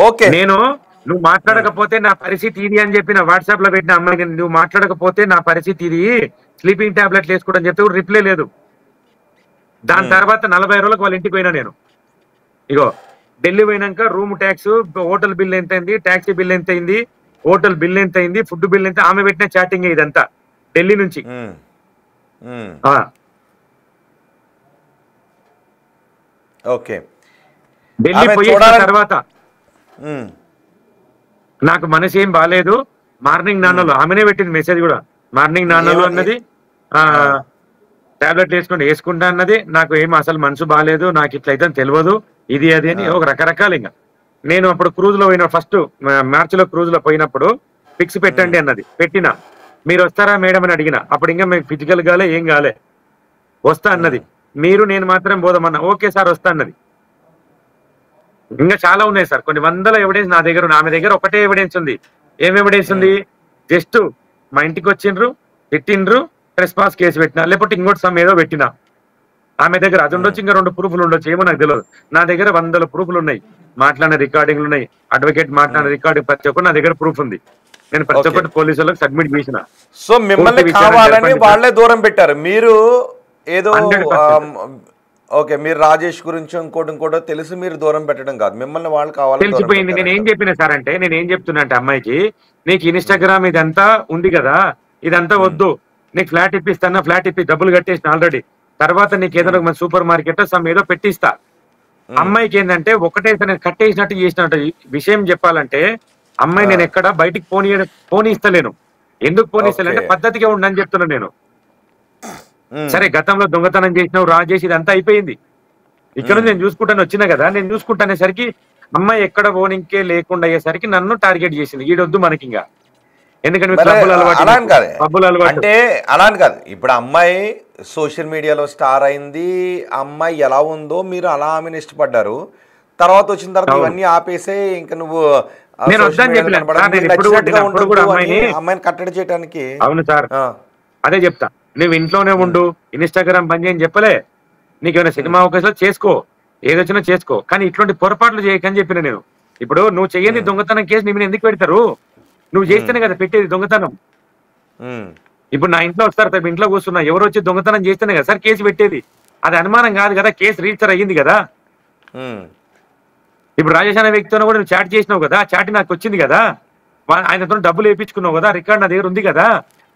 okay. నేను నువ్వు మాట్లాడకపోతే నా పరిస్థితి ఇది అని చెప్పిన వాట్సాప్ లో పెట్టిన అమ్మాయికి, నువ్వు మాట్లాడకపోతే నా పరిస్థితి ఇది, స్లీపింగ్ టాబ్లెట్లు వేసుకోవడం చెప్తే కూడా రిప్లై లేదు. దాని తర్వాత 40 రోజులకు వాళ్ళ ఇంటికి పోయినా నేను. ఇగో ఢిల్లీ పోయినాక రూమ్ ట్యాక్స్, హోటల్ బిల్ ఎంత అయింది, టాక్సీ బిల్ ఎంత అయింది, హోటల్ బిల్ ఎంత అయింది, ఫుడ్ బిల్ ఎంత, ఆమె పెట్టిన చాటింగ్ ఇదంతా ఢిల్లీ నుంచి. ఓకే. ఢిల్లీ పోయిన తర్వాత నాకు మనసు ఏం బాగాలేదు. మార్నింగ్ నాన్నలు ఆమెనే పెట్టింది మెసేజ్ కూడా, మార్నింగ్ నాన్నలు అన్నది టాబ్లెట్ వేసుకుంటా అన్నది. నాకు ఏం అసలు మనసు బాగాలేదు, నాకు ఇట్లయితే తెలియదు, ఇది అది అని ఒక రకరకాలు. ఇంకా నేను అప్పుడు క్రూజ్ లో పోయిన, ఫస్ట్ మార్చ్ లో క్రూజ్ లో పోయినప్పుడు ఫిక్స్ పెట్టండి అన్నది, పెట్టినా. మీరు వస్తారా మేడం అని అడిగిన, అప్పుడు ఇంకా మీకు ఫిజికల్ గాలే ఏం కాలే, వస్తా అన్నది. మీరు నేను మాత్రం పోదామన్నా, ఓకే సార్ వస్తా అన్నది. ఇంకా చాలా ఉన్నాయి సార్, కొన్ని వందల ఎవిడెన్స్ నా దగ్గర. ఆమె దగ్గర ఒకటే ఎవిడెన్స్ ఉంది. ఏం ఎవిడెన్స్ ఉంది? జస్ట్ మా ఇంటికి వచ్చిండ్రు, తిట్టిండ్రు, ట్రెస్పాస్ కేసు పెట్టినా, లేకపోతే ఇంకోటి సమ్ ఏదో పెట్టినా. ఆమె దగ్గర అది ఉండొచ్చు, ఇంకా 2 ప్రూఫ్లు ఉండొచ్చు, ఏమో నాకు తెలియదు. నా దగ్గర 100 ప్రూఫ్లు ఉన్నాయి, మాట్లాడిన రికార్డింగ్లు ఉన్నాయి, అడ్వకేట్ మాట్లాడిన రికార్డింగ్, ప్రతి ఒక్కరు నా దగ్గర ప్రూఫ్ ఉంది. నేను ప్రతి ఒక్కటి పోలీసులకు సబ్మిట్ చేసిన. సో మిమ్మల్ని కావాలని వాళ్ళే దూరం పెట్టారు, మీరు ఏదో ఓకే, మీరు రాజేష్ గురించి ఇంకోటో తెలిసి మీరు దూరం పెట్టడం కాదు, మిమ్మల్ని వాళ్ళు కావాలి తెలిసిపోయింది. నేను ఏం చెప్పిన సార్ అంటే, నేను ఏం చెప్తున్నా అంటే అమ్మాయికి, నీకు ఇన్స్టాగ్రామ్ ఇదంతా ఉంది కదా, ఇదంతా వద్దు, నీకు ఫ్లాట్ ఇప్పిస్తానా, ఫ్లాట్ ఇప్పి డబ్బులు కట్టేసిన ఆల్రెడీ, తర్వాత నీకు ఏదైనా మన సూపర్ మార్కెట్ సమ్ ఏదో పెట్టిస్తా. అమ్మాయికి ఏంటంటే ఒకటే నేను కట్టేసినట్టు చేసినట్టు విషయం చెప్పాలంటే, అమ్మాయి నేను ఎక్కడ బయటికి పోనీస్తలేను. ఎందుకు పోనీస్తలేంటే పద్ధతిగా ఉండని చెప్తున్నా నేను. సరే గతంలో దొంగతనం చేసినావు, రాజేష్, ఇదంతా అయిపోయింది. ఇక్కడ నుంచి నేను చూసుకుంటాను వచ్చినా కదా, నేను చూసుకుంటానేసరికి అమ్మాయి ఎక్కడ పోనీకే లేకుండా అయ్యేసరికి నన్ను టార్గెట్ చేసింది. ఈడొద్దు మనకి ఇంకా, ఎందుకంటే అంటే అలా అని కాదు. ఇప్పుడు అమ్మాయి సోషల్ మీడియాలో స్టార్ అయింది, అమ్మాయి ఎలా ఉందో మీరు అలా ఆమెను ఇష్టపడ్డారు. తర్వాత వచ్చిన తర్వాత ఇవన్నీ ఆపేసే ఇంకా నువ్వు అమ్మాయిని కట్టడి చేయడానికి. అవును సార్, అదే చెప్తా. నువ్వు ఇంట్లోనే ఉండు, ఇన్స్టాగ్రామ్ బంద్ చేయని చెప్పలే. నీకేమైనా సినిమా అవకాశాలు చేసుకో, ఏదొచ్చినా చేసుకో, కానీ ఇట్లాంటి పొరపాట్లు చేయకని చెప్పిన నేను. ఇప్పుడు నువ్వు చెయ్యని దొంగతనం కేసు నీ మీద ఎందుకు పెడతారు? నువ్వు చేస్తేనే కదా పెట్టేది దొంగతనం. ఇప్పుడు నా ఇంట్లో వస్తారు, ఇంట్లో కూర్చున్నా, ఎవరు వచ్చి దొంగతనం చేస్తేనే కదా సార్ కేసు పెట్టేది. అది అనుమానం కాదు కదా, కేసు రిజిస్టర్ అయ్యింది కదా. ఇప్పుడు రాజేష్ అనే వ్యక్తితో కూడా నువ్వు చాట్ చేసినావు కదా, చాట్ నాకు వచ్చింది కదా, ఆయనతో డబ్బులు వేయించుకున్నావు కదా, రికార్డ్ నా దగ్గర ఉంది కదా.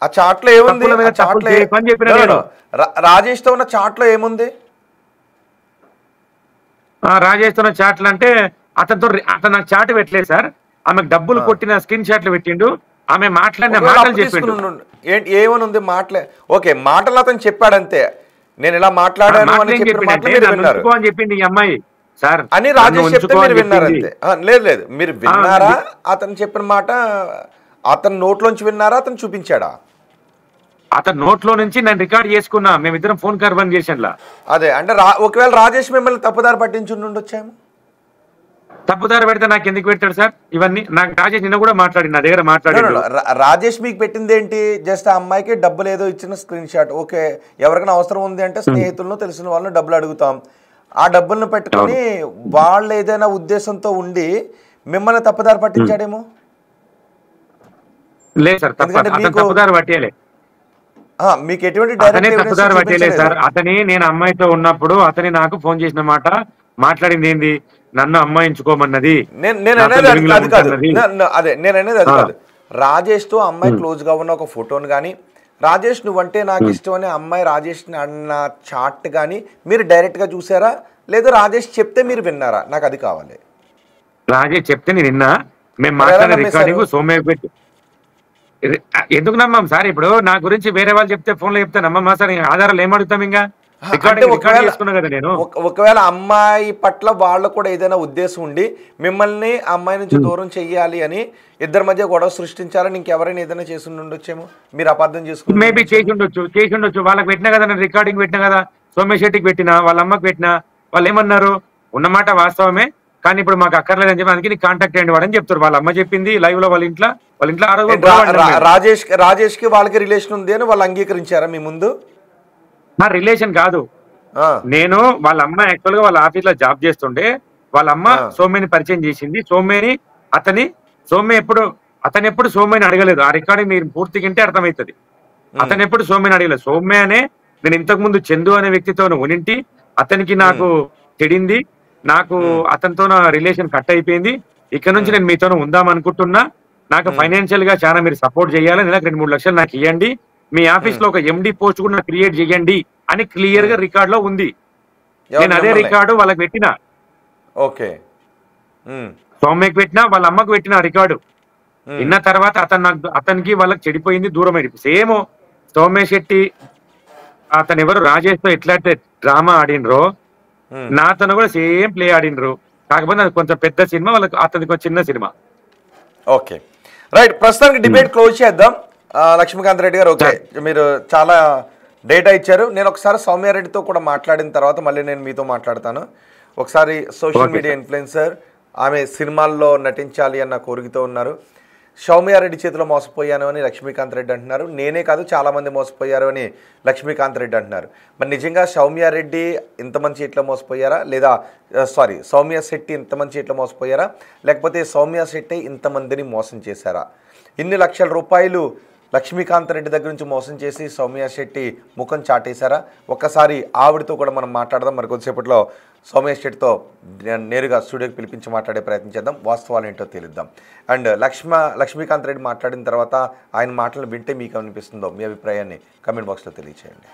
ఆ చాట్ లో ఏముంది? రాజేష్ తో ఉన్న చాట్ లో ఏముంది? రాజేష్ తో ఉన్న చాట్లు అంటే అతను నాకు చాట్ పెట్టలేదు సార్, ఆమెకు డబ్బులు కొట్టిన స్క్రీన్ షాట్లు పెట్టిండు, ఆమె మాట్లాడిన మాటలు చెప్పిండు. ఏమని ఉంది మాటలే? ఓకే, మాటలు అతను చెప్పాడంతే, నేను ఇలా మాట్లాడాను అని చెప్పింది ఈ అమ్మాయి సార్ అని రాజేష్ చెప్తే మీరు విన్నారు అంతే. లేదు మీరు విన్నారా? అతను చెప్పిన మాట అతను నోట్లోంచి విన్నారా, అతను చూపించాడా? అతను నోట్లో నుంచి నేను రికార్డ్ చేసుకున్నా, మేమిద్దరం ఫోన్ కన్వర్సేషన్ లా. అదే అంటే ఒకవేళ రాజేష్ మిమ్మల్ని తప్పుదారి పట్టించుండొచ్చేమో. తప్పుదారి పెడితే నాకు ఎందుకు పెడతాడు సార్ ఇవన్నీ? నాకు రాజేష్ నిన్న కూడా మాట్లాడి, నా దగ్గర మాట్లాడాడు. రాజేష్ మీకు పెట్టింది ఏంటి? జస్ట్ ఆ అమ్మాయికి డబ్బులు ఏదో ఇచ్చిన స్క్రీన్ షాట్. ఓకే, ఎవరికైనా అవసరం ఉంది అంటే స్నేహితులను తెలిసిన వాళ్ళని డబ్బులు అడుగుతాం, ఆ డబ్బులను పెట్టుకుని వాళ్ళు ఏదైనా ఉద్దేశంతో ఉండి మిమ్మల్ని తప్పుదారి పట్టించాడేమో. లేదు సార్, తప్పుదారి పట్టేయలే, మీకు ఎటువంటి తప్పుదారి పట్టేయలేదు సార్. అతని నేను అమ్మాయితో ఉన్నప్పుడు అతని నాకు ఫోన్ చేసిన మాట మాట్లాడింది ఏంది, నన్ను అమ్మాయించుకోమన్నది. నేను అనేది అది కాదు. రాజేష్ తో అమ్మాయి క్లోజ్ గా ఉన్న ఒక ఫోటోని కానీ, రాజేష్ నువ్వంటే నాకు ఇష్టం అనే అమ్మాయి రాజేష్ అన్న చాట్ కానీ మీరు డైరెక్ట్ గా చూసారా, లేదా రాజేష్ చెప్తే మీరు విన్నారా? నాకు అది కావాలి. రాజేష్ చెప్తే నేను విన్నా, మేము మాట్లాడే రికార్డింగ్ సోమే పెట్టి. ఎందుకు నమ్మం సార్? ఇప్పుడు నా గురించి వేరే వాళ్ళు చెప్తే ఫోన్లో చెప్తే నమ్మమ్మా సార్? ఆధారాలు ఏమడుగుతాం? ఇంకా అంటే ఒకవేళ అమ్మాయి పట్ల వాళ్ళు కూడా ఏదైనా ఉద్దేశం ఉండి మిమ్మల్ని అమ్మాయి నుంచి దూరం చెయ్యాలి అని ఇద్దరి మధ్య గొడవ సృష్టించాలని ఇంకెవరైనా ఏదైనా చేసి ఉండొచ్చేమో, మీరు అపార్థం చేసుకుని మేబీ చేసి ఉండొచ్చు. వాళ్ళకి పెట్టినా కదా, నేను రికార్డింగ్ పెట్టినా కదా, సోమేష్ శెట్టికి పెట్టినా, వాళ్ళ అమ్మకి పెట్టినా. వాళ్ళు ఏమన్నారు, ఉన్నమాట వాస్తవమే కానీ ఇప్పుడు మాకు అక్కర్లేదని చెప్పి అందుకే నీకు కాంటాక్ట్ అయ్యండి వాడని చెప్తారు. వాళ్ళ అమ్మ చెప్పింది లైవ్ లో, వాళ్ళ ఇంట్లో రాజేష్ కి వాళ్ళకి రిలేషన్ ఉంది అని వాళ్ళు అంగీకరించారా మీ ముందు? నా రిలేషన్ కాదు, నేను వాళ్ళ అమ్మ యాక్చువల్ గా వాళ్ళ ఆఫీస్ లో జాబ్ చేస్తుండే, వాళ్ళ అమ్మ సౌమ్యని పరిచయం చేసింది. అతను ఎప్పుడు సౌమ్యని అడగలేదు. ఆ రికార్డింగ్ మీరు పూర్తిగా వింటే అర్థమవుతుంది. అతను ఎప్పుడు సౌమ్యని అడగలేదు. సౌమ్య అనే నేను ఇంతకు ముందు చందు అనే వ్యక్తితో ఉనింటి, అతనికి నాకు చెడింది, నాకు అతనితో నా రిలేషన్ కట్ అయిపోయింది. ఇక్కడ నుంచి నేను మీతో ఉందాం అనుకుంటున్నా, నాకు ఫైనాన్షియల్ గా చాలా మీరు సపోర్ట్ చేయాలి, నెలకు 2-3 లక్షలు నాకు ఇవ్వండి, మీ ఆఫీస్ లో ఒక ఎండి పోస్ట్ కూడా నాకు క్రియేట్ చేయండి అని క్లియర్ గా రికార్డ్ లో ఉంది. నేను అదే రికార్డు వాళ్ళకి పెట్టినా, సౌమ్యకి పెట్టినా, వాళ్ళ అమ్మకు పెట్టిన రికార్డు విన్న తర్వాత అతనికి వాళ్ళకి చెడిపోయింది, దూరం అయిపోయింది. సేమ్ సౌమ్య శెట్టి అతను ఎవరు రాజేష్ తో ఎట్లయితే డ్రామా ఆడినరో నాతను కూడా సేమ్ ప్లే ఆడినరు. కాకపోతే అది కొంచెం పెద్ద సినిమా, వాళ్ళకి అతనికి కొంచెం చిన్న సినిమా. ఓకే రైట్, ప్రస్తుతానికి డిబేట్ క్లోజ్ చేద్దాం. లక్ష్మీకాంత్ రెడ్డి గారు, ఓకే మీరు చాలా డేటా ఇచ్చారు. నేను ఒకసారి సౌమ్యారెడ్డితో కూడా మాట్లాడిన తర్వాత మళ్ళీ నేను మీతో మాట్లాడతాను. ఒకసారి సోషల్ మీడియా ఇన్ఫ్లుయెన్సర్, ఆమె సినిమాల్లో నటించాలి అన్న కోరికతో ఉన్నారు. సౌమ్యారెడ్డి చేతిలో మోసపోయాను అని లక్ష్మీకాంత్ రెడ్డి అంటున్నారు. నేనే కాదు చాలామంది మోసపోయారు అని లక్ష్మీకాంత్ రెడ్డి అంటున్నారు. మరి నిజంగా సౌమ్యారెడ్డి ఇంతమంది చేతిలో మోసపోయారా, లేదా సౌమ్య శెట్టి ఇంతమంది చేతిలో మోసపోయారా, లేకపోతే సౌమ్య శెట్టి ఇంతమందిని మోసం చేశారా? ఇన్ని లక్షల రూపాయలు లక్ష్మీకాంత్ రెడ్డి దగ్గర నుంచి మోసం చేసి సౌమ్య శెట్టి ముఖం చాటేశారా? ఒక్కసారి ఆవిడతో కూడా మనం మాట్లాడదాం. మరి కొద్దిసేపట్లో సౌమ్య శెట్టితో నేరుగా స్టూడియోకి పిలిపించి మాట్లాడే ప్రయత్నం చేద్దాం, వాస్తవాలు ఏంటో తెలుద్దాం. అండ్ లక్ష్మీకాంత్ రెడ్డి మాట్లాడిన తర్వాత ఆయన మాటలను వింటే మీకు అనిపిస్తుందో మీ అభిప్రాయాన్ని కమెంట్ బాక్స్లో తెలియచేయండి.